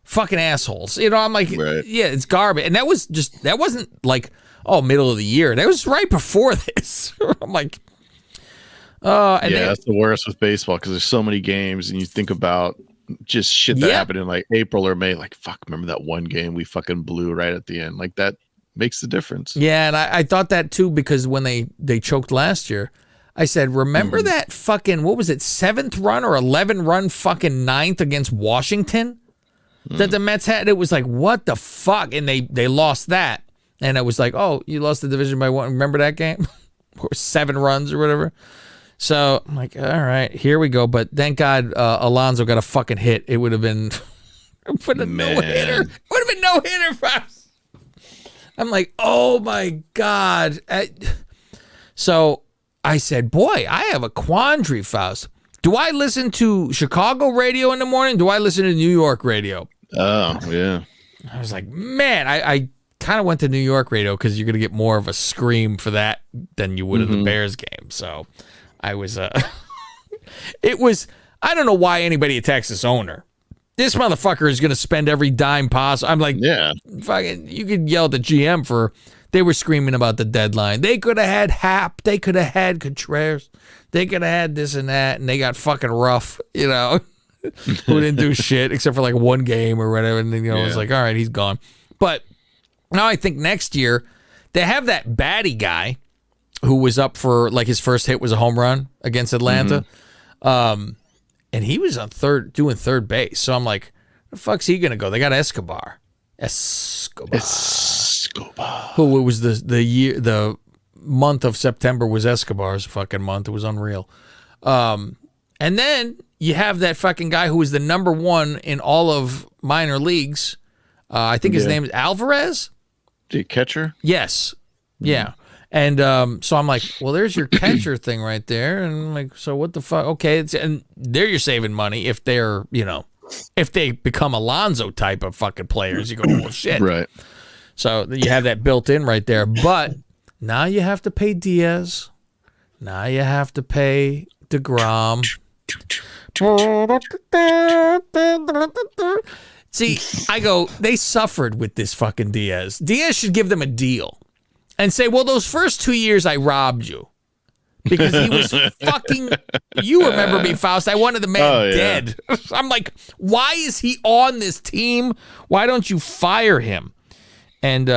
Fucking assholes. You know, I'm like, yeah, it's garbage. And that wasn't like, middle of the year. That was right before this. I'm like, that's the worst with baseball because there's so many games and you think about just shit that happened in like April or May. Like, fuck, remember that one game we fucking blew right at the end? Like, that makes the difference. Yeah, and I thought that too because when they choked last year, I said, remember that fucking, what was it, 7th run or 11 run fucking 9th against Washington that the Mets had? It was like, what the fuck? And they lost that. And it was like, oh, you lost the division by 1. Remember that game? Or 7 runs or whatever. So I'm like, all right, here we go. But thank God Alonso got a fucking hit. It would have been no-hitter. It would have been no-hitter for us. I'm like, oh, my God. So I said, boy, I have a quandary, Faust. Do I listen to Chicago radio in the morning? Do I listen to New York radio? Oh, yeah. I was like, man, I kind of went to New York radio because you're going to get more of a scream for that than you would in the Bears game. So I was, it was, I don't know why anybody attacks this owner. This motherfucker is going to spend every dime possible. I'm like, fucking, you could yell at the GM for, they were screaming about the deadline. They could have had Hap. They could have had Contreras. They could have had this and that. And they got fucking rough, you know, who didn't do shit except for like one game or whatever. And then, it's like, all right, he's gone. But now I think next year they have that Batty guy who was up for, like, his first hit was a home run against Atlanta. And he was on doing third base. So I'm like, where the fuck's he going to go? They got Escobar. Who it was the month of September was Escobar's fucking month. It was unreal. And then you have that fucking guy who was the number 1 in all of minor leagues. I think his name is Alvarez. The catcher? Yes. Yeah. And so I'm like, well, there's your catcher thing right there. And I'm like, so what the fuck? Okay. And there you're saving money if they're, if they become Alonso type of fucking players. You go, well, shit. Right. So you have that built in right there. But now you have to pay Diaz. Now you have to pay DeGrom. See, I go, they suffered with this fucking Diaz. Diaz should give them a deal and say, well, those first 2 years I robbed you. Because he was fucking, you remember me, Faust. I wanted the man dead. I'm like, why is he on this team? Why don't you fire him? And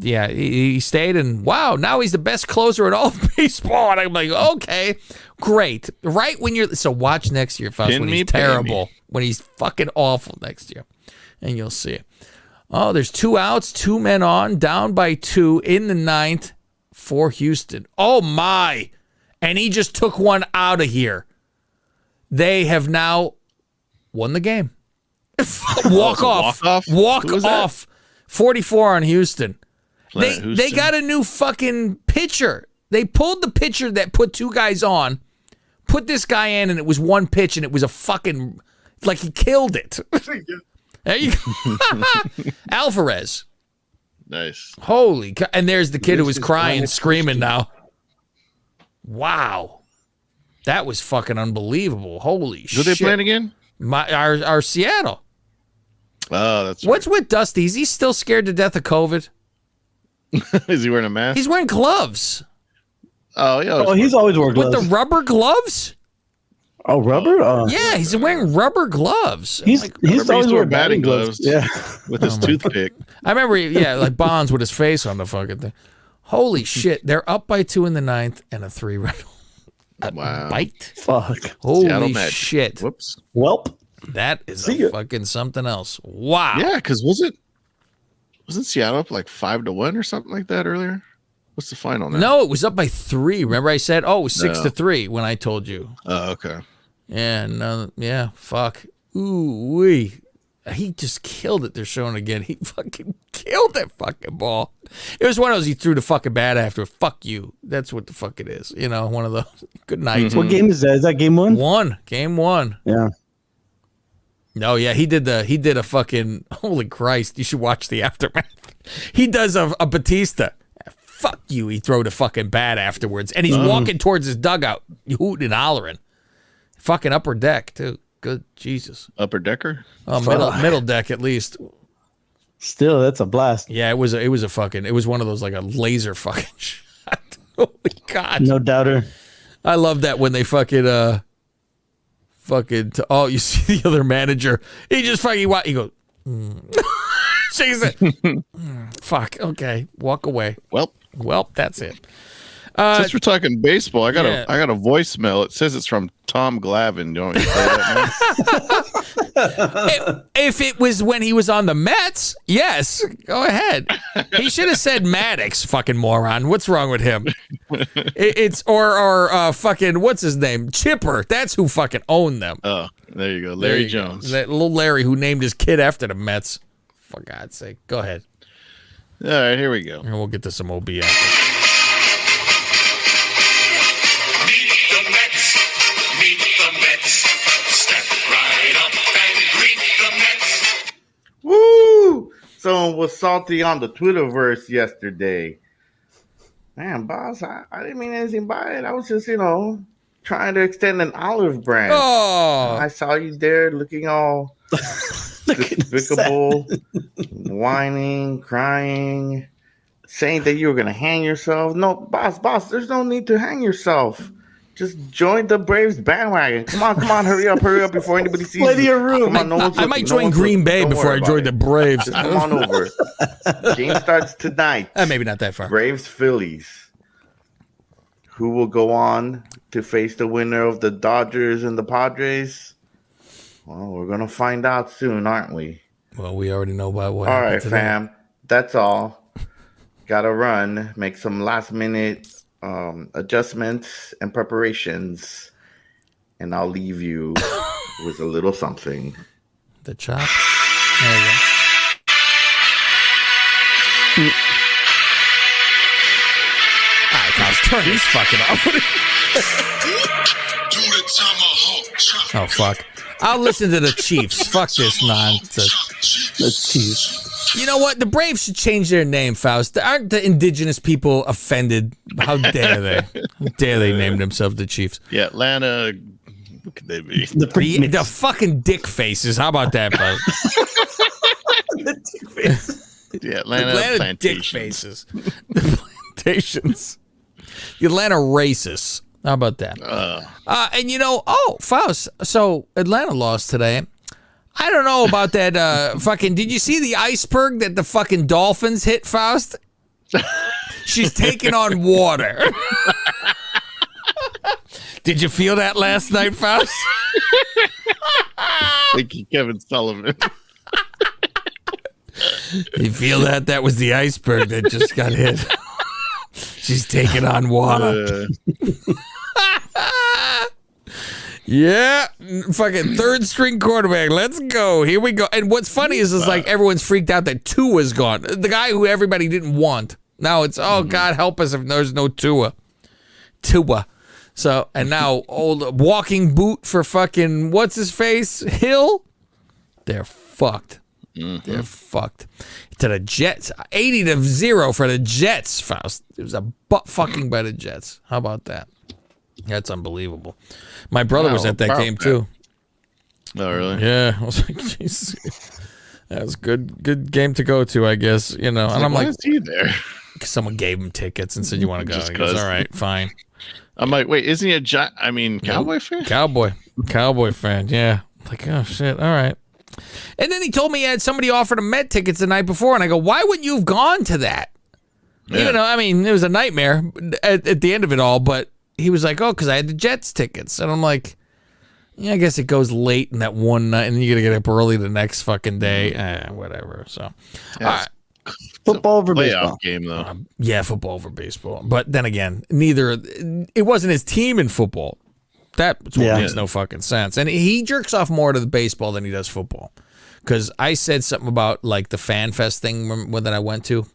he stayed, and wow, now he's the best closer in all of baseball. And I'm like, okay, great. Right when so watch next year, Faust, when he's terrible, when he's fucking awful next year, and you'll see it. Oh, there's 2 outs, 2 men on, down by 2 in the 9th for Houston. Oh my! And he just took one out of here. They have now won the game. Walk off. 44 on Houston. They got a new fucking pitcher. They pulled the pitcher that put 2 guys on, put this guy in, and it was 1 pitch, and it was a fucking, like, he killed it. There you go. Alvarez. Nice. Holy cow. And there's the kid who was crying, screaming now. Wow. That was fucking unbelievable. Holy shit. Who they playing again? Our Seattle. Oh, that's What's with Dusty? Is he still scared to death of COVID? Is he wearing a mask? He's wearing gloves. Oh, yeah. He's always wearing gloves. With the rubber gloves? Oh, rubber? Yeah, he's wearing rubber gloves. He's always wearing batting gloves. Yeah. With his toothpick. I remember, like Bonds with his face on the fucking thing. Holy shit. They're up by 2 in the 9th and a 3-run. Wow. Bite? Fuck. Holy Seattle Magic. shit. Whoops. Welp. That is See ya. fucking something else. Wow. Yeah, because wasn't Seattle up like 5-1 or something like that earlier? What's the final now? No, it was up by 3. Remember I said, it was 6-3 No. when I told you. Oh, okay. Yeah, no, yeah, fuck. Ooh, wee. He just killed it. They're showing again. He fucking killed that fucking ball. It was one of those he threw the fucking bat after. Fuck you. That's what the fuck it is. You know, one of those. Good night. What game is that? Is that game 1? Game 1. Yeah. No, yeah, he did a fucking, holy Christ, you should watch the aftermath. He does a Batista. Fuck you, he throw the fucking bat afterwards. And he's walking towards his dugout, hooting and hollering. Fucking upper deck, too. Good Jesus. Upper decker? Oh, middle deck at least. Still, that's a blast. Yeah, it was one of those like a laser fucking shot. Holy God. No doubter. I love that when they fucking you see the other manager, he just fucking he goes shakes it. Fuck, okay, walk away. Well, that's it. Since we're talking baseball, I got a voicemail. It says it's from Tom Glavine. Don't you say that? If it was when he was on the Mets, yes, go ahead. He should have said Maddox, fucking moron. What's wrong with him? It's fucking what's his name? Chipper. That's who fucking owned them. Oh, there you go, Larry Jones. That little Larry who named his kid after the Mets. For God's sake, go ahead. All right, here we go. And we'll get to some OB after. Woo! Someone was salty on the Twitterverse yesterday. Man, boss, I didn't mean anything by it. I was just, trying to extend an olive branch. Oh! I saw you there looking all despicable, whining, crying, saying that you were going to hang yourself. No, boss, there's no need to hang yourself. Just join the Braves bandwagon. Come on, hurry up before anybody sees you. Play your room. Come on, I might join Green Bay before I join the Braves. Just come on over. Game starts tonight. Maybe not that far. Braves, Phillies. Who will go on to face the winner of the Dodgers and the Padres? Well, we're going to find out soon, aren't we? Well, we already know about what All happened right, today. fam. That's all. Got to run, make some last-minute adjustments and preparations, and I'll leave you with a little something. The chop. There you go. All right, guys, turn this fucking off. Oh, fuck. I'll listen to the Chiefs. Fuck this nonsense. The Chiefs. You know what? The Braves should change their name, Faust. Aren't the indigenous people offended? How dare they? How dare they name themselves the Chiefs? Yeah, Atlanta. What could they be? The fucking dick faces. How about that, Faust? The dick faces. Yeah, Atlanta dick faces. The plantations. The Atlanta racists. How about that? And Faust, so Atlanta lost today. I don't know about that fucking... Did you see the iceberg that the fucking Dolphins hit, Faust? She's taking on water. Did you feel that last night, Faust? Thank you, Kevin Sullivan. You feel that? That was the iceberg that just got hit. She's taking on water. Yeah, fucking third string quarterback. Let's go. Here we go. And what's funny is like everyone's freaked out that Tua's gone. The guy who everybody didn't want. Now it's, God help us if there's no Tua. So, and now old walking boot for fucking, what's his face? Hill? They're fucked. Mm-hmm. They're fucked. To the Jets. 80-0 for the Jets, Faust. It was a butt fucking by the Jets. How about that? That's unbelievable. My brother was at that game too. Oh, really? Yeah. I was like, Jesus. That was good game to go to, I guess. And I'm like, why is he there? Someone gave him tickets and said, you want to go? He goes, all right, fine. I'm like, wait, isn't he Cowboy fan? Cowboy fan, yeah. Like, oh, shit, all right. And then he told me he had somebody offered him Met tickets the night before, and I go, why wouldn't you have gone to that? Yeah. Even though, it was a nightmare at the end of it all, but he was like, oh, because I had the Jets tickets. And I'm like, yeah, I guess it goes late in that one night, and you got to get up early the next fucking day. Whatever. So, football over playoff baseball game, though. Yeah, football over baseball. But then again, it wasn't his team in football. That makes no fucking sense. And he jerks off more to the baseball than he does football. Because I said something about like the Fan Fest thing that I went to.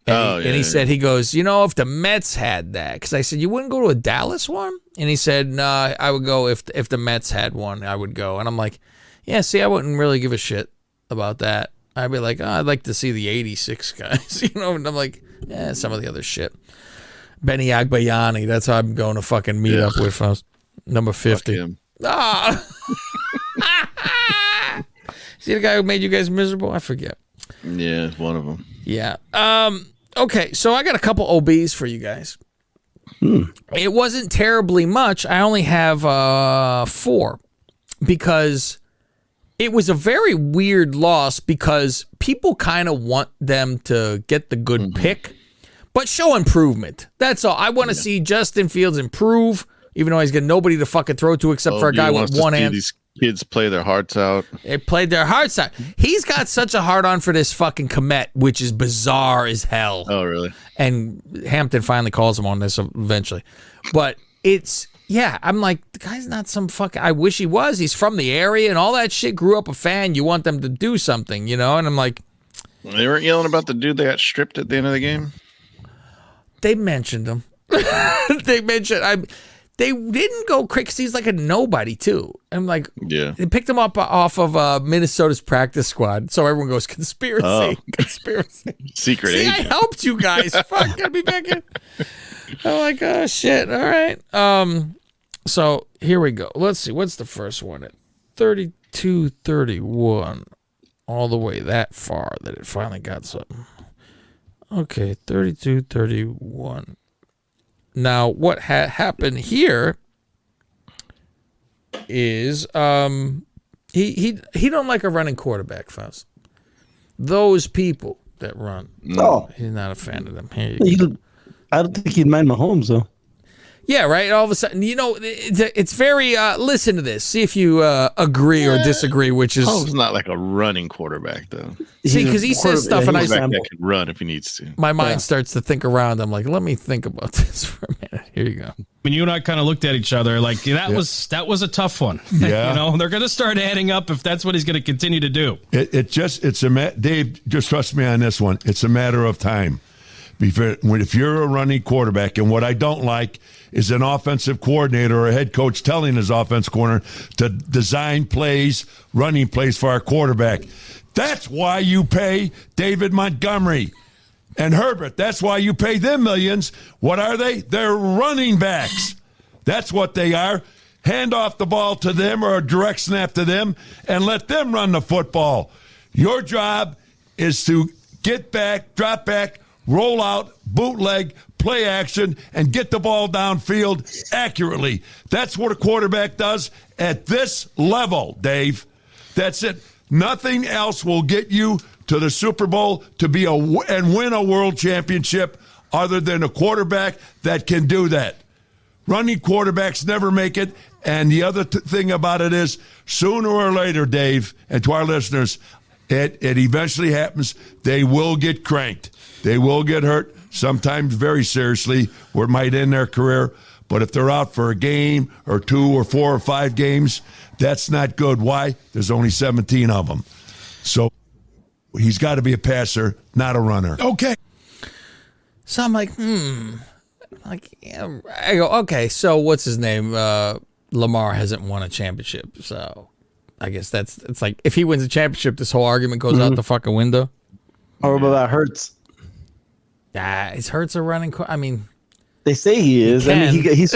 And he said, he goes, if the Mets had that, because I said, you wouldn't go to a Dallas one? And he said, no, I would go if the Mets had one, I would go. And I'm like, yeah, see, I wouldn't really give a shit about that. I'd be like, I'd like to see the 86 guys, and I'm like, yeah, some of the other shit. Benny Agbayani, that's how I'm going to fucking meet up with number 50. See the guy who made you guys miserable? I forget. Yeah, one of them. Yeah. Okay, so I got a couple OBs for you guys. It wasn't terribly much. I only have 4 because it was a very weird loss because people kind of want them to get the good pick, but show improvement. That's all. I want to see Justin Fields improve, even though he's got nobody to fucking throw to except for a guy with one hand. These kids play their hearts out. They played their hearts out. He's got such a hard on for this fucking Komet, which is bizarre as hell. Oh, really? And Hampton finally calls him on this eventually. But I'm like, the guy's not some fucking, I wish he was. He's from the area and all that shit. Grew up a fan. You want them to do something, And I'm like. They weren't yelling about the dude that got stripped at the end of the game? They mentioned him. They didn't go crazy because he's like a nobody too. I'm like, they picked him up off of Minnesota's practice squad, so everyone goes conspiracy, conspiracy, secret See, agent. I helped you guys. Fuck, gotta be back in. I'm like, oh shit. All right. So here we go. Let's see. What's the first one at 32-31? All the way that far that it finally got something. Okay, 32-31. Now, what happened here is he don't like a running quarterback, Faust. Those people that run, he's not a fan of them. I don't think he'd mind Mahomes though. Yeah, right. All of a sudden, it's very. Listen to this. See if you agree or disagree. Which is Mahomes not like a running quarterback though. See, because he says stuff, and I that can run if he needs to. My mind starts to think around. I'm like, let me think about this for a minute. Here you go. When you and I kind of looked at each other, like that was a tough one. Yeah, they're going to start adding up if that's what he's going to continue to do. Dave, just trust me on this one. It's a matter of time. If you're a running quarterback, and what I don't like is an offensive coordinator or a head coach telling his offense corner to design plays, running plays for our quarterback. That's why you pay David Montgomery and Herbert. That's why you pay them millions. What are they? They're running backs. That's what they are. Hand off the ball to them or a direct snap to them and let them run the football. Your job is to get back, drop back, roll out, bootleg, play action, and get the ball downfield accurately. That's what a quarterback does at this level, Dave. That's it. Nothing else will get you to the Super Bowl and win a world championship other than a quarterback that can do that. Running quarterbacks never make it. And the other thing about it is, sooner or later, Dave, and to our listeners, it eventually happens. They will get cranked. They will get hurt, sometimes very seriously, where it might end their career. But if they're out for a game or 2 or 4 or 5 games, that's not good. Why? There's only 17 of them. So he's got to be a passer, not a runner. Okay. So I'm like, I go, okay, so what's his name? Lamar hasn't won a championship. So I guess it's like, if he wins a championship, this whole argument goes out the fucking window. Or what about Hurts? Is Hurts a running? They say he is. I mean, he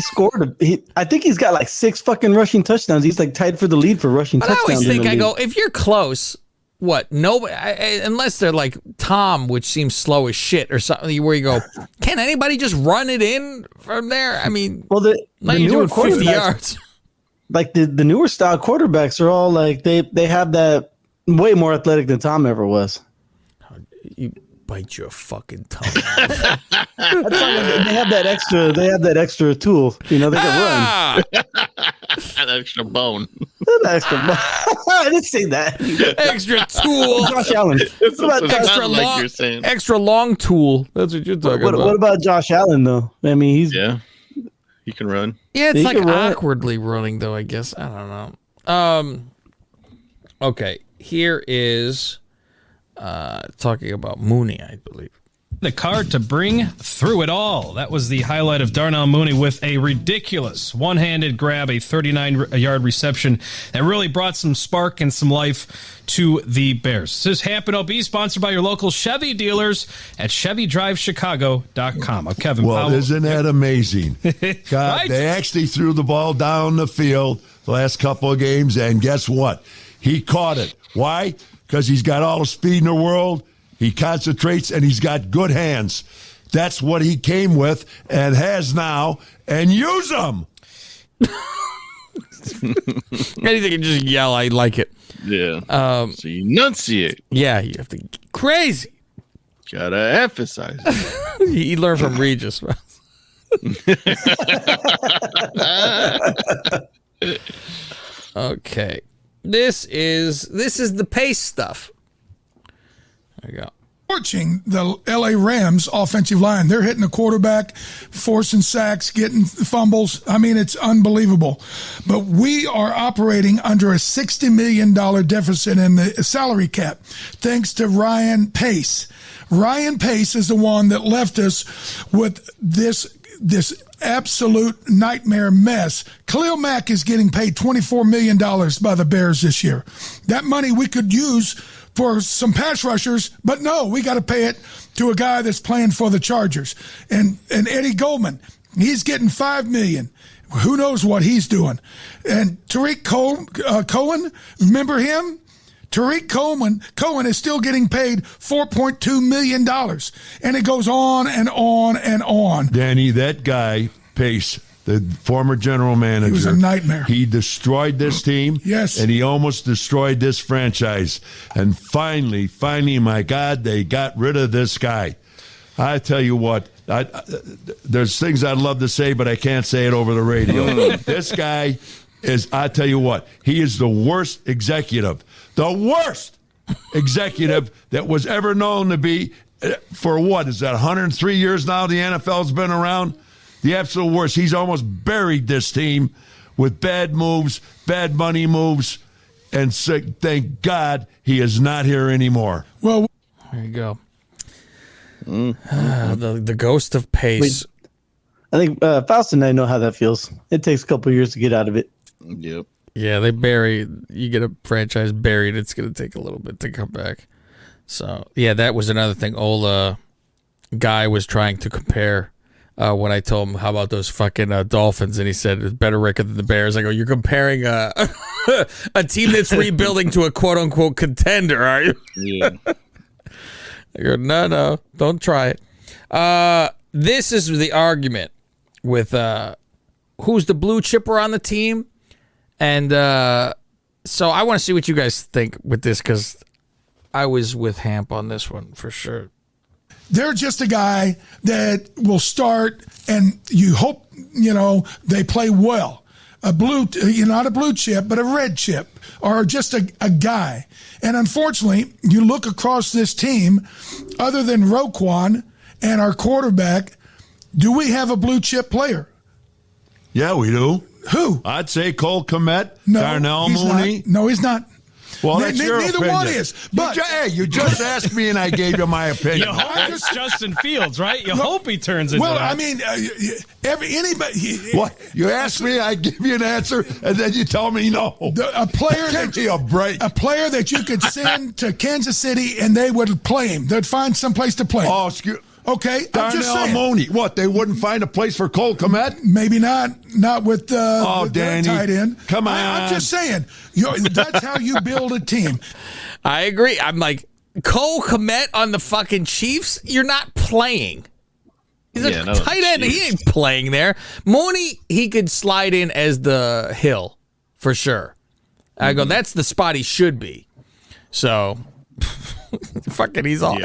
scored. I think he's got like 6 fucking rushing touchdowns. He's like tied for the lead for rushing touchdowns. I always think, if you're close, what? Nobody, unless they're like Tom, which seems slow as shit, or something. Where you go, can anybody just run it in from there? I mean, well, the you're doing 50 yards. Like the newer style quarterbacks are all like they have that way more athletic than Tom ever was. bite your fucking tongue. That's why they have that extra. They have that extra tool. You know, they can run. An extra bone. An extra bone. I didn't say that. Extra tool. Josh Allen. What about extra like long, you're saying. extra long tool. That's what you're talking about. What about Josh Allen though? I mean, he's he can run. Yeah, it's He like can run. awkwardly running though. I guess I don't know. Okay, here is talking about Mooney, I believe. The car to bring through it all. That was the highlight of Darnell Mooney with a ridiculous one-handed grab, a 39-yard reception that really brought some spark and some life to the Bears. This is Hampton OB, sponsored by your local Chevy dealers at ChevyDriveChicago.com. I'm Kevin Well, Powell. isn't that amazing? God, Right? They actually threw the ball down the field the last couple of games, and guess what? He caught it. Why? Because he's got all the speed in the world. He concentrates, and he's got good hands. That's what he came with and has now, and use them. Anything you just yell, I like it. Yeah. So you enunciate. Yeah, you have to crazy. Gotta emphasize. He learned from Regis. Okay. This is the pace stuff. There you go. Torching the LA Rams offensive line. They're hitting the quarterback, forcing sacks, getting fumbles. I mean, it's unbelievable. But we are operating under a $60 million deficit in the salary cap, thanks to Ryan Pace. Ryan Pace is the one that left us with this absolute nightmare mess. Khalil Mack is getting paid $24 million by the Bears this year. That money we could use for some pass rushers, but no, we got to pay it to a guy that's playing for the Chargers. And Eddie Goldman, he's getting $5 million. Who knows what he's doing? And Tariq Cohen, remember him? Tariq Cohen is still getting paid $4.2 million. And it goes on and on and on. Danny, that guy, Pace, the former general manager. He was a nightmare. He destroyed this team. Yes. And he almost destroyed this franchise. And finally, my God, they got rid of this guy. I tell you what, there's things I'd love to say, but I can't say it over the radio. This guy is, I tell you what, he is the worst executive that was ever known to be for what? Is that 103 years now the NFL's been around? The absolute worst. He's almost buried this team with bad moves, bad money moves, and thank God he is not here anymore. Well, there you go. The ghost of Pace. I think Faust and I know how that feels. It takes a couple years to get out of it. Yep. Yeah, you get a franchise buried, it's going to take a little bit to come back. So, yeah, that was another thing. Old guy was trying to compare when I told him, how about those fucking Dolphins? And he said, it's better record than the Bears. I go, you're comparing a team that's rebuilding to a quote-unquote contender, are you? Yeah. I go, no, don't try it. This is the argument with who's the blue chipper on the team. And so I want to see what you guys think with this, because I was with Hamp on this one for sure. they're just a guy that will start, and you hope, they play well. Not a blue chip, but a red chip, or just a guy. And unfortunately, you look across this team, other than Roquan and our quarterback, do we have a blue chip player? Yeah, we do. Who? I'd say Cole Kmet, Darnell Mooney. Not. No, he's not. Well, that's your neither opinion. one is. But you just asked me, and I gave you my opinion. You hope it's Justin Fields, right? You hope he turns into well, that. I mean, anybody. What? You ask me, I give you an answer, and then you tell me no. A player Give me a break. A player that you could send to Kansas City, and they would play him. They'd find some place to play him. Oh, excuse. Okay, I'm just Darnell saying. Mooney. What? They wouldn't find a place for Cole Kmet? Maybe not. Not with with Danny, tight end. come on. I'm just saying. That's how you build a team. I agree. I'm like, Cole Kmet on the fucking Chiefs? You're not playing. He's a tight end. He ain't playing there. Mooney, he could slide in as the Hill for sure. I go, that's the spot he should be. So, Fucking, he's got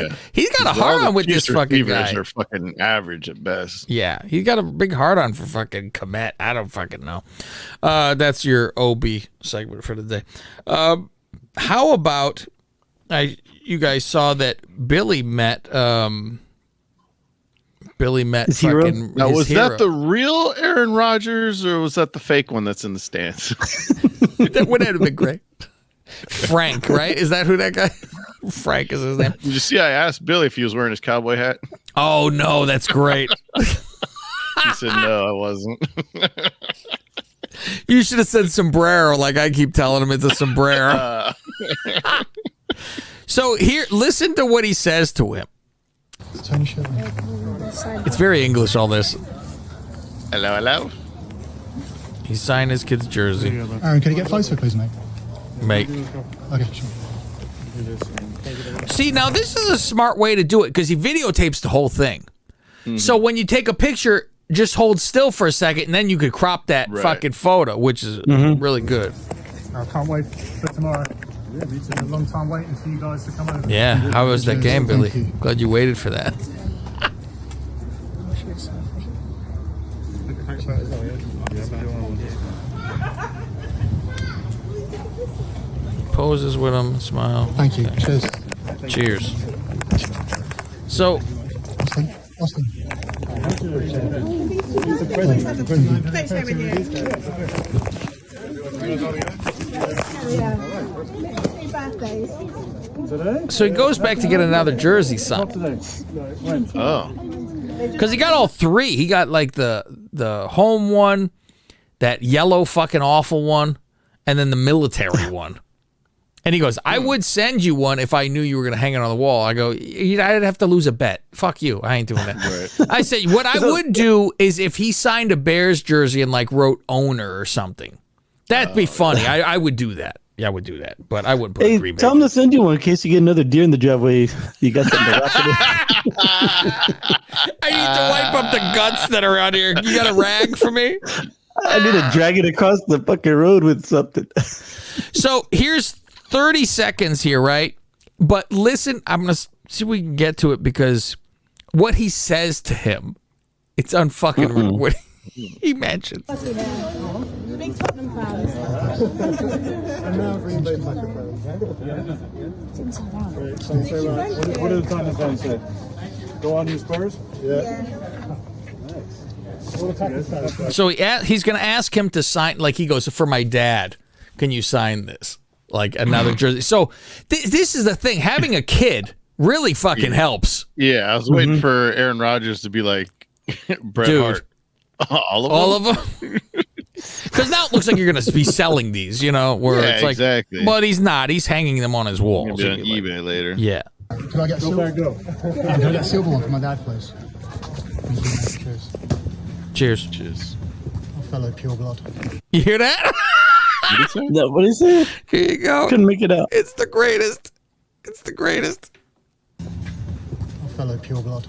a hard on with this fucking guy. Are fucking average at best. Yeah, he's got a big hard on for fucking Komet. I don't fucking know. That's your OB segment for today. How about you guys saw that Billy met fucking Now, his was hero. that the real Aaron Rodgers or was that the fake one that's in the stands? That would have been great. Frank, right? Is that who that guy? Frank is his name. Did you see? I asked Billy if he was wearing his cowboy hat. Oh no, that's great. He said no, I wasn't. You should have said sombrero, like I keep telling him it's a sombrero. So here, listen to what he says to him. It's very English, all this. Hello. He signed his kid's jersey. Aaron, can you get closer, please, mate? Mate. Okay, sure. See, now this is a smart way to do it because he videotapes the whole thing. Mm-hmm. So when you take a picture, just hold still for a second, and then you could crop that fucking photo, which is really good. I can't wait for tomorrow. It's been a long time waiting for you guys to come over. Yeah, how was that game, Billy? Glad you waited for that. Poses with him, smile. Thank you. Okay. Cheers. Cheers. So, Austin. So he goes back to get another jersey signed. Oh. Because he got all three. He got like the home one, that yellow fucking awful one, and then the military one. And he goes, I would send you one if I knew you were going to hang it on the wall. I go, I'd have to lose a bet. Fuck you. I ain't doing that. Right. I said, what I would do is if he signed a Bears jersey and like wrote owner or something, that'd be funny. I would do that. Yeah, I would do that. But I wouldn't put a Green Bay. Tell him to send you one in case you get another deer in the driveway. You got something to wrap it in. I need to wipe up the guts that are out here. You got a rag for me? I need to drag it across the fucking road with something. So here's 30 seconds here, right? But listen, I'm going to see if we can get to it because what he says to him, it's unfucking what he mentions. Big Tottenham fans. And now Green Bay Packer fans. What do the Tottenham fans say? Go on, you Spurs? Yeah. So he's going to ask him to sign, like he goes, for my dad, can you sign this? Like another jersey. So this is the thing. Having a kid really fucking helps. Yeah, I was waiting for Aaron Rodgers to be like Bret Hart. All of them? Because now it looks like you're going to be selling these, where it's like, exactly. But he's not. He's hanging them on his wall. Be on eBay later. Yeah. Can I get silver? Can I get silver one for my dad, please? Cheers. Cheers. A fellow pure blood. You hear that? No, what is it? Here you go. Couldn't make it out. It's the greatest. It's the greatest. A fellow pure blood.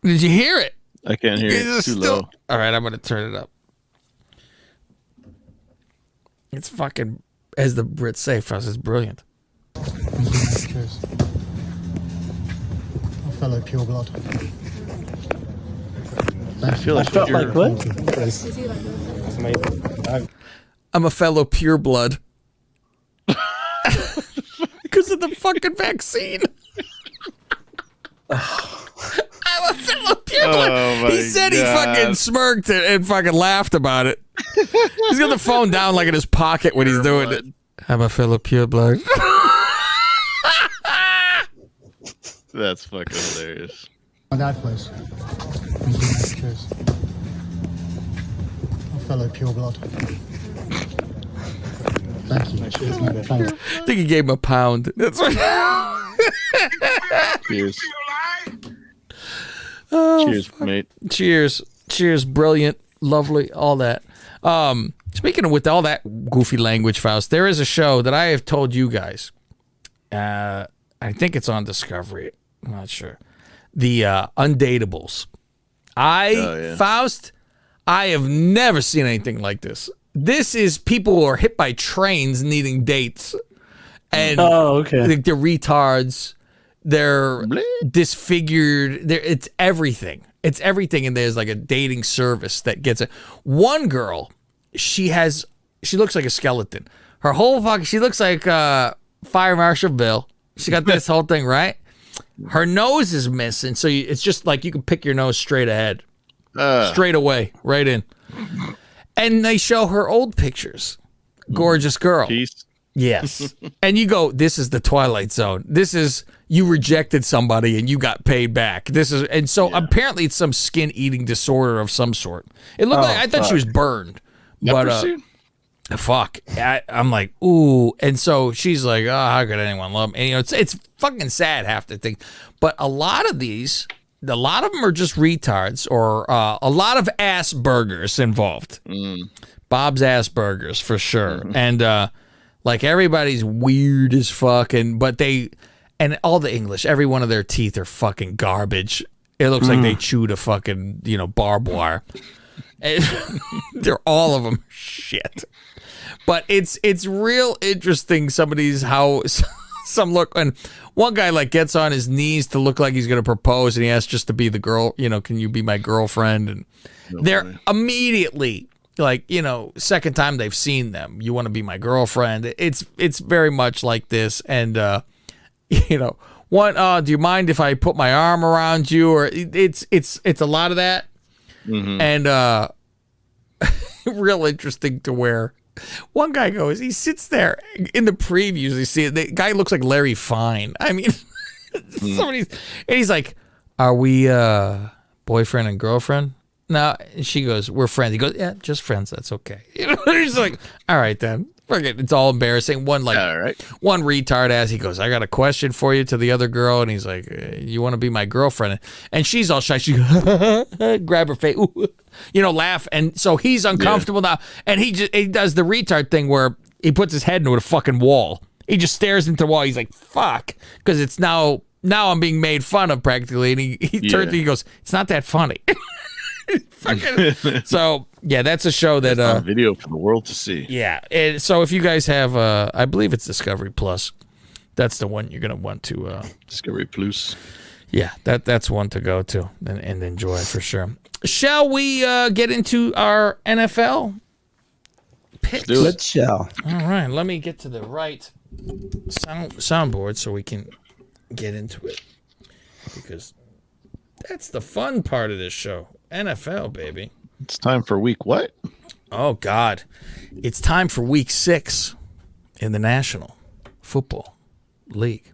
Did you hear it? I can't hear it. It's too low. All right, I'm going to turn it up. It's fucking, as the Brits say, Fuzz is brilliant. Cheers. A fellow pure blood. I feel like Felt like what? I'm a fellow pure blood. Because of the fucking vaccine. I'm a fellow pure blood. He said he fucking smirked and fucking laughed about it. He's got the phone down like in his pocket when he's doing it. I'm a fellow pure blood. That's fucking hilarious. My dad, please. Cheers. A fellow pure blood. Thank you. Cheers, mate. Thanks. I think he gave him a pound. That's right. Cheers. Oh, cheers, mate. Cheers. Cheers. Brilliant. Lovely. All that. Speaking of with all that goofy language, Faust, there is a show that I have told you guys. I think it's on Discovery. I'm not sure. The Undateables. Faust, I have never seen anything like this. This is people who are hit by trains needing dates. And okay. Like they're retards. They're disfigured. It's everything. It's everything. And there's like a dating service that gets it. One girl, she looks like a skeleton. Her whole she looks like Fire Marshal Bill. She got this whole thing, right? Her nose is missing. So it's just like you can pick your nose straight ahead. Straight away, right in. And they show her old pictures. Gorgeous girl. Peace. Yes. And you go, this is the Twilight Zone. This is, you rejected somebody and you got paid back. And so apparently it's some skin eating disorder of some sort. It looked like, I thought she was burned. Leprosy? But, fuck. I'm like, ooh. And so she's like, oh, how could anyone love me? And, it's fucking sad, half the thing. But a lot of them are just retards or a lot of ass burgers involved. Bob's ass burgers for sure. And, like everybody's weird as fuck, and all the English, every one of their teeth are fucking garbage. It looks like they chewed a fucking, barbed wire. They're all of them shit. But it's real interesting how some look, and one guy like gets on his knees to look like he's gonna propose, and he asks just to be the girl, can you be my girlfriend? And they're immediately like, second time they've seen them, you want to be my girlfriend. It's very much like this. And, do you mind if I put my arm around you? Or it's a lot of that. And, real interesting to where one guy goes, he sits there in the previews. You see it. The guy looks like Larry Fine. I mean, and he's like, are we, boyfriend and girlfriend? No, she goes, we're friends. He goes, yeah, just friends. That's okay. He's like, all right then. Forget. It's all embarrassing. One retard ass. He goes, I got a question for you to the other girl, and he's like, you want to be my girlfriend? And she's all shy. She grab her face, laugh, and so he's uncomfortable now. And he does the retard thing where he puts his head into a fucking wall. He just stares into the wall. He's like, fuck, because it's now I'm being made fun of practically. And he turns and he goes, it's not that funny. So yeah, that's a show that on video for the world to see. Yeah, and so if you guys have, I believe it's Discovery Plus. That's the one you're gonna want to. Discovery Plus. Yeah, that's one to go to and enjoy for sure. Shall we get into our NFL picks? Let's shall. All right, let me get to the right soundboard so we can get into it, because that's the fun part of this show. NFL, baby. It's time for week what? Oh, God. It's time for week 6 in the National Football League.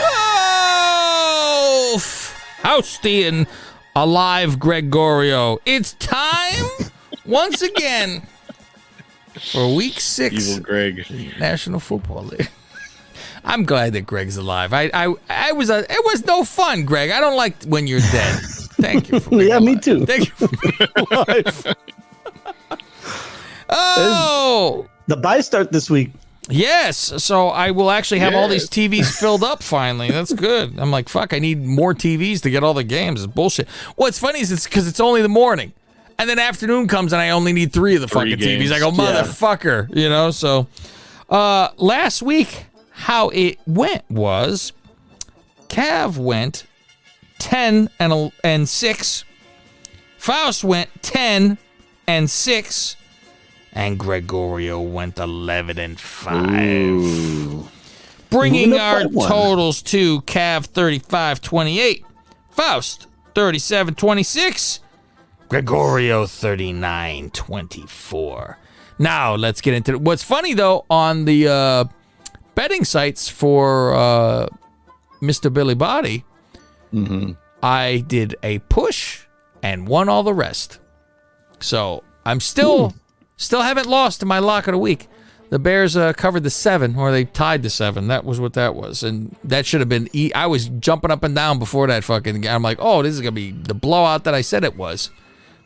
Oh, Housty and alive Gregorio. It's time once again for week 6. Evil Greg. National Football League. I'm glad that Greg's alive. It was no fun, Greg. I don't like when you're dead. Thank you for being alive. Me too. Thank you for being alive. Oh, the buys start this week. Yes, so I will actually have all these TVs filled up finally. That's good. I'm like, fuck, I need more TVs to get all the games. It's bullshit. What's funny is it's because it's only the morning. And then afternoon comes and I only need 3 of the fucking TVs. I go, motherfucker, So last week, how it went was Cav went 10 and 6. Faust went 10 and 6. And Gregorio went 11 and 5. Ooh. Bringing our totals to Cav 35-28. Faust 37-26. Gregorio 39-24. Now let's get into it. What's funny though, on the betting sites for Mr. Billy Body, I did a push and won all the rest. So I'm still haven't lost in my lock of the week. The Bears covered the 7, or they tied the 7. That was what that was. And that should have been, I was jumping up and down before that fucking game. I'm like, oh, this is going to be the blowout that I said it was.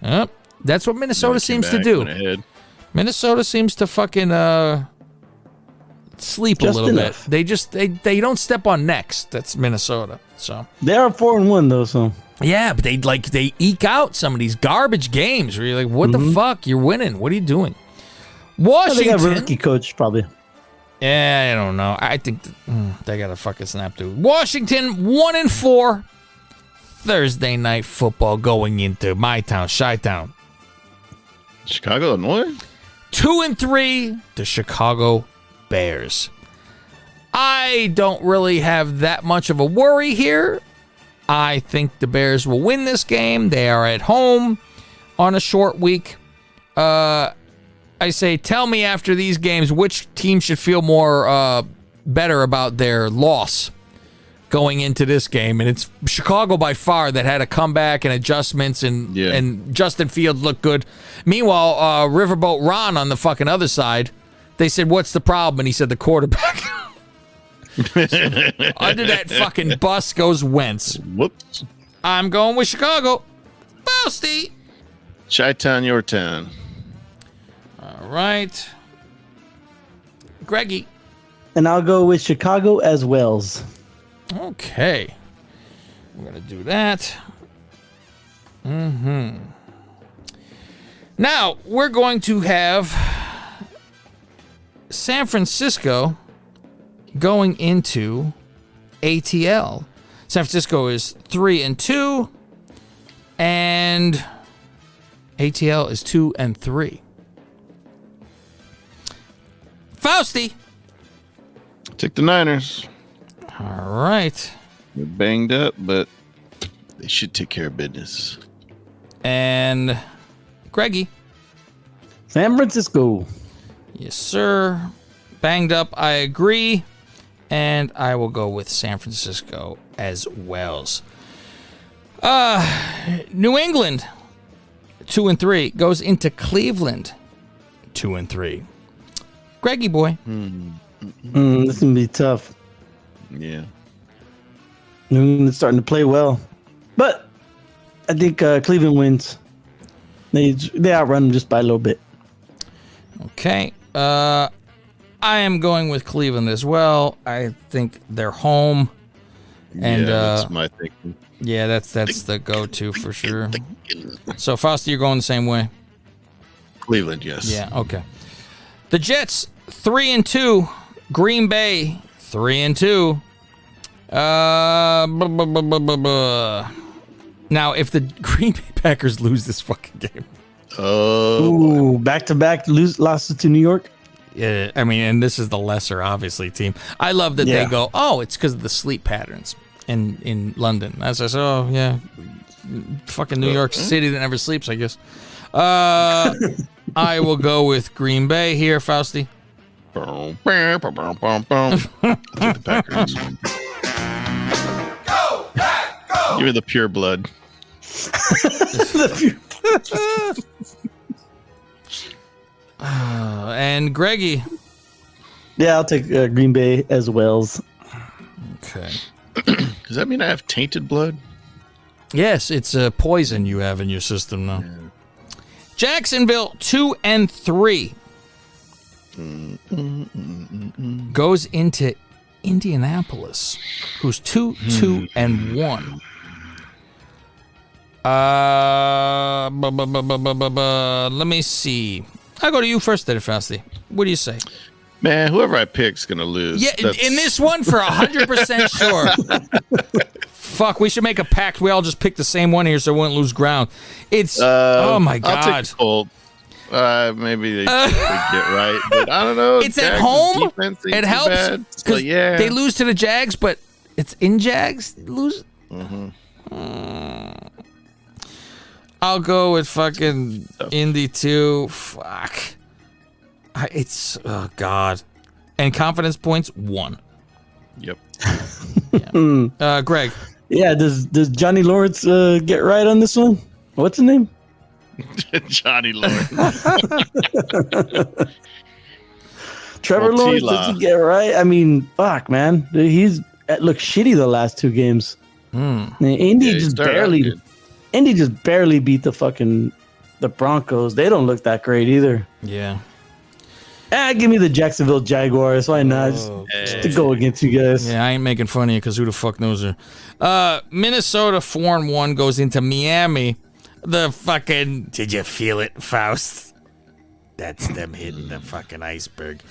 That's what Minnesota seems to do. Minnesota seems to fucking sleep just a little bit. They don't step on necks. That's Minnesota. So they are 4-1 though. So Yeah, but they eke out some of these garbage games where you're like, what the fuck? You're winning. What are you doing? Washington. They got a rookie coach, probably. Yeah, I don't know. I think they got a fucking snap, dude. Washington 1-4. Thursday night football going into my town, Chi-Town. Chicago, Illinois? 2-3, the Chicago Bears. I don't really have that much of a worry here. I think the Bears will win this game. They are at home on a short week. I say, tell me after these games which team should feel more better about their loss going into this game. And it's Chicago by far that had a comeback and adjustments, and Justin Fields looked good. Meanwhile, Riverboat Ron on the fucking other side, they said, what's the problem? And he said, the quarterback. Under that fucking bus goes Wentz. Whoops. I'm going with Chicago. Boasty. Chi-Town, your town. All right. Greggy. And I'll go with Chicago as Wells. Okay. We're going to do that. Now, we're going to have San Francisco going into ATL. San Francisco is 3-2, and ATL is 2-3. Fausty. Take the Niners. All right. They're banged up, but they should take care of business. And Greggy. San Francisco. Yes, sir. Banged up, I agree. And I will go with San Francisco as well. New England, 2-3, goes into Cleveland, 2-3. Greggy boy. This is going to be tough. Yeah. New England's starting to play well. But I think Cleveland wins. They outrun them just by a little bit. Okay. I am going with Cleveland as well. I think they're home. And that's my thinking. Yeah, that's the go-to for sure. So, Foster, you're going the same way? Cleveland, yes. Yeah, okay. The Jets, 3-2. Green Bay, 3-2. Now, if the Green Bay Packers lose this fucking game. Ooh, back-to-back lost to New York? Yeah, I mean, and this is the lesser, obviously, team. I love that they go, oh, it's because of the sleep patterns in London. As I said, oh, yeah, fucking New York City that never sleeps, I guess. I will go with Green Bay here, Fausty. Take the Packers. Give me the pure blood. And Greggy. Yeah, I'll take Green Bay as Wells. Okay. Does that mean I have tainted blood? Yes, it's a poison you have in your system now. Yeah. Jacksonville, 2-3. Goes into Indianapolis, who's 2-1. Let me see. I'll go to you first, there, Fasty. What do you say? Man, whoever I pick's gonna lose. Yeah, in this one, for 100% sure. Fuck, we should make a pact. We all just pick the same one here so we won't lose ground. It's oh my god. I'll take Colts. Maybe they get right, but I don't know. It's Jags at home. It helps because they lose to the Jags, but it's in Jags. Lose. I'll go with fucking Indy too. Fuck. It's oh god. And confidence points 1. Yep. Yeah. Greg. Yeah. Does Johnny Lawrence get right on this one? What's his name? Johnny Lawrence. Trevor Lawrence, does he get right? I mean, fuck, man. He's looked shitty the last 2 games. Indy just barely beat the Broncos. They don't look that great either. Yeah. Give me the Jacksonville Jaguars. Why not? Just to go against you guys. Yeah, I ain't making fun of you because who the fuck knows her? Minnesota 4-1 goes into Miami. The fucking... Did you feel it, Faust? That's them hitting the fucking iceberg.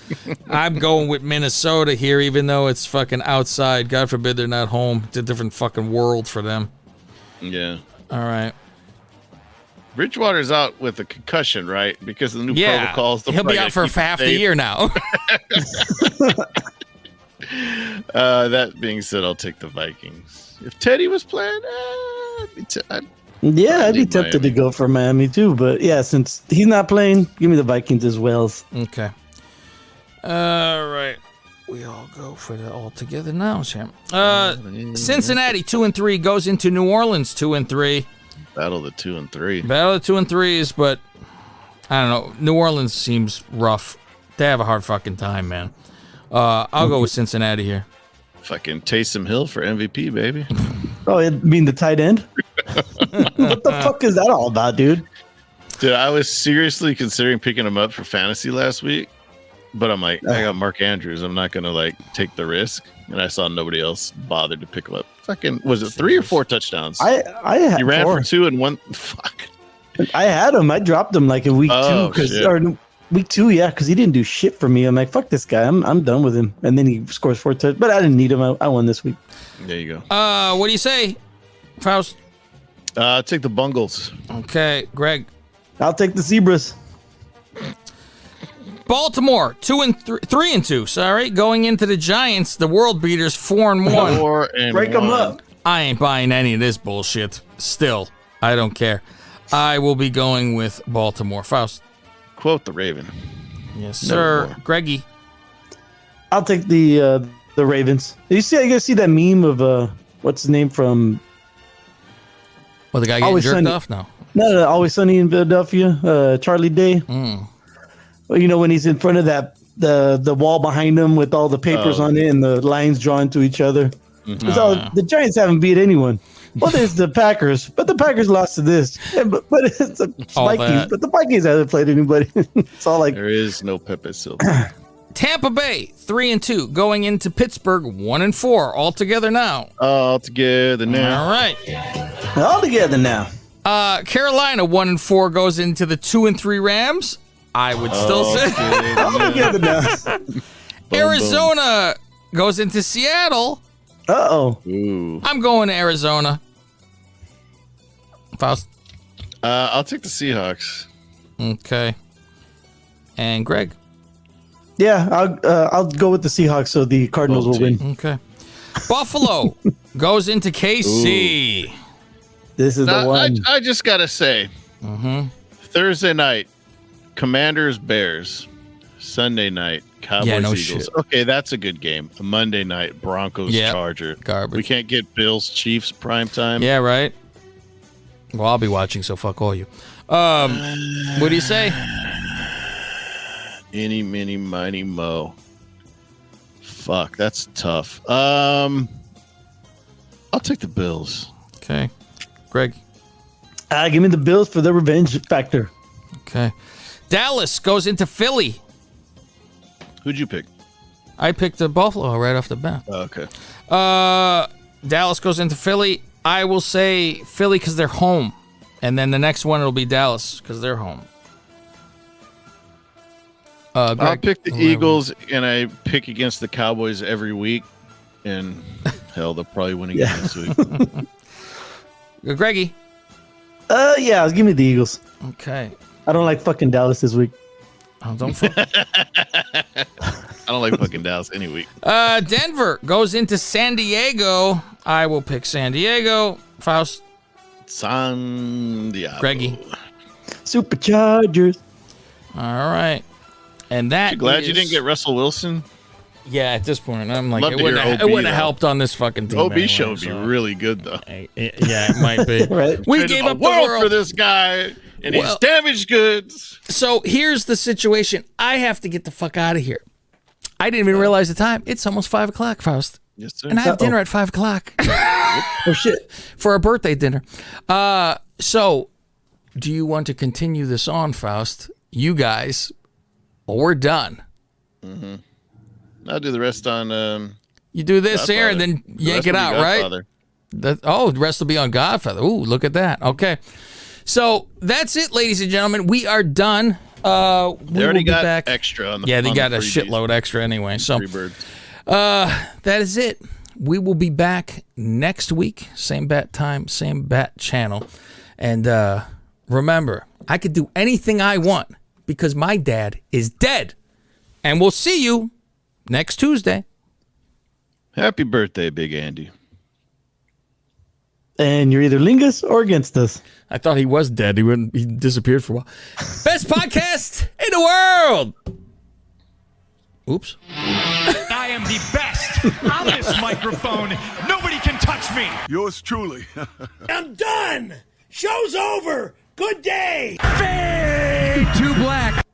I'm going with Minnesota here, even though it's fucking outside. God forbid they're not home. It's a different fucking world for them. Yeah. All right. Bridgewater's out with a concussion, right? Because of the new protocols. He'll be out for half the year now. That being said, I'll take the Vikings. If Teddy was playing, I'd be tempted to go for Miami too. But yeah, since he's not playing, give me the Vikings as well. Okay. All right. We all go for it all together now, Sam. Cincinnati 2-3 goes into New Orleans 2-3. Battle of the 2 and 3. Battle of the 2 and 3s, but I don't know. New Orleans seems rough. They have a hard fucking time, man. I'll go with Cincinnati here. Fucking Taysom Hill for MVP, baby. Oh, you mean the tight end? What the fuck is that all about, dude? Dude, I was seriously considering picking him up for fantasy last week, but I'm like, I got Mark Andrews. I'm not gonna like take the risk. And I saw nobody else bothered to pick him up. Fucking, was it 3 or 4 touchdowns? I had he ran 4. for 2 and 1. Fuck. I had him. I dropped him like in week 2 or week 2, because he didn't do shit for me. I'm like, fuck this guy. I'm done with him. And then he scores 4 touchdowns. But I didn't need him. I won this week. There you go. What do you say, Faust? I'll take the Bungles. Okay, Greg. I'll take the Zebras. Baltimore 3-2. Sorry, going into the Giants, the world beaters 4-1. Break them up. I ain't buying any of this bullshit. Still, I don't care. I will be going with Baltimore. Faust. Quote the Raven. Yes, sir. Greggy. I'll take the Ravens. You guys see that meme of what's his name from? Well, the guy getting jerked off now. No, Always Sunny in Philadelphia. Charlie Day. Well, when he's in front of the wall behind him with all the papers on it and the lines drawn to each other. The Giants haven't beat anyone. Well, there's the Packers, but the Packers lost to this. Yeah, but it's the Vikings, but the Vikings haven't played anybody. It's all like there is no Pepe Silva. Tampa Bay 3-2 going into Pittsburgh 1-4 all together now. All together now. All right. All together now. Carolina 1-4 goes into the 2-3 Rams. I would still say. All together now. Arizona goes into Seattle. Uh-oh. I'm going to Arizona. Faust. I'll take the Seahawks. Okay. And Greg. Yeah, I'll go with the Seahawks so the Cardinals will win. Okay. Buffalo goes into KC. This is the one. I just got to say, Thursday night, Commanders, Bears. Sunday night, Cowboys, Eagles. Shit. Okay, that's a good game. Monday night, Broncos, Chargers. Garbage. We can't get Bills, Chiefs prime time. Yeah, right. Well, I'll be watching, so fuck all you. What do you say? Any, mini, miny, mo. Fuck, that's tough. I'll take the Bills. Okay. Greg? Give me the Bills for the revenge factor. Okay. Dallas goes into Philly. Who'd you pick? I picked Buffalo right off the bat. Oh, okay. Dallas goes into Philly. I will say Philly because they're home. And then the next one will be Dallas because they're home. Greg, I'll pick the Eagles, and I pick against the Cowboys every week. And hell, they'll probably win again this week. Greggy? Yeah, give me the Eagles. Okay. I don't like fucking Dallas this week. Oh, don't. I don't like fucking Dallas any week. Denver goes into San Diego. I will pick San Diego. Faust. San Diego. Greggy. Superchargers. All right. And that. You glad you didn't get Russell Wilson? Yeah, at this point, I'm like, Love it to wouldn't hear have, OB, it wouldn't have though. helped on this fucking team. OB anyway, show would be really good, though. Yeah, it might be. Right. We Traded gave the up the world for this guy, and he's damaged goods. So here's the situation. I have to get the fuck out of here. I didn't even realize the time. It's almost 5 o'clock, Faust. Yes, sir. And I have dinner at 5 o'clock. Oh, shit. For a birthday dinner. So, do you want to continue this on, Faust? You guys, or we're done. Mm-hmm. I'll do the rest on. You do this Godfather. here and then The yank rest it will be out, right? Godfather. The rest will be on Godfather. Ooh, look at that. Okay. So that's it, ladies and gentlemen. We are done. They already will be got back. extra on the Yeah, they on got the a freebies. shitload extra anyway. So Freebirds. that is it. We will be back next week. Same bat time, same bat channel. And remember, I could do anything I want because my dad is dead. And we'll see you next Tuesday. Happy birthday, Big Andy. And you're either Lingus or against us. I thought he was dead. He disappeared for a while. Best podcast in the world. Oops. I am the best on this microphone. Nobody can touch me. Yours truly. I'm done. Show's over. Good day. Fade to black.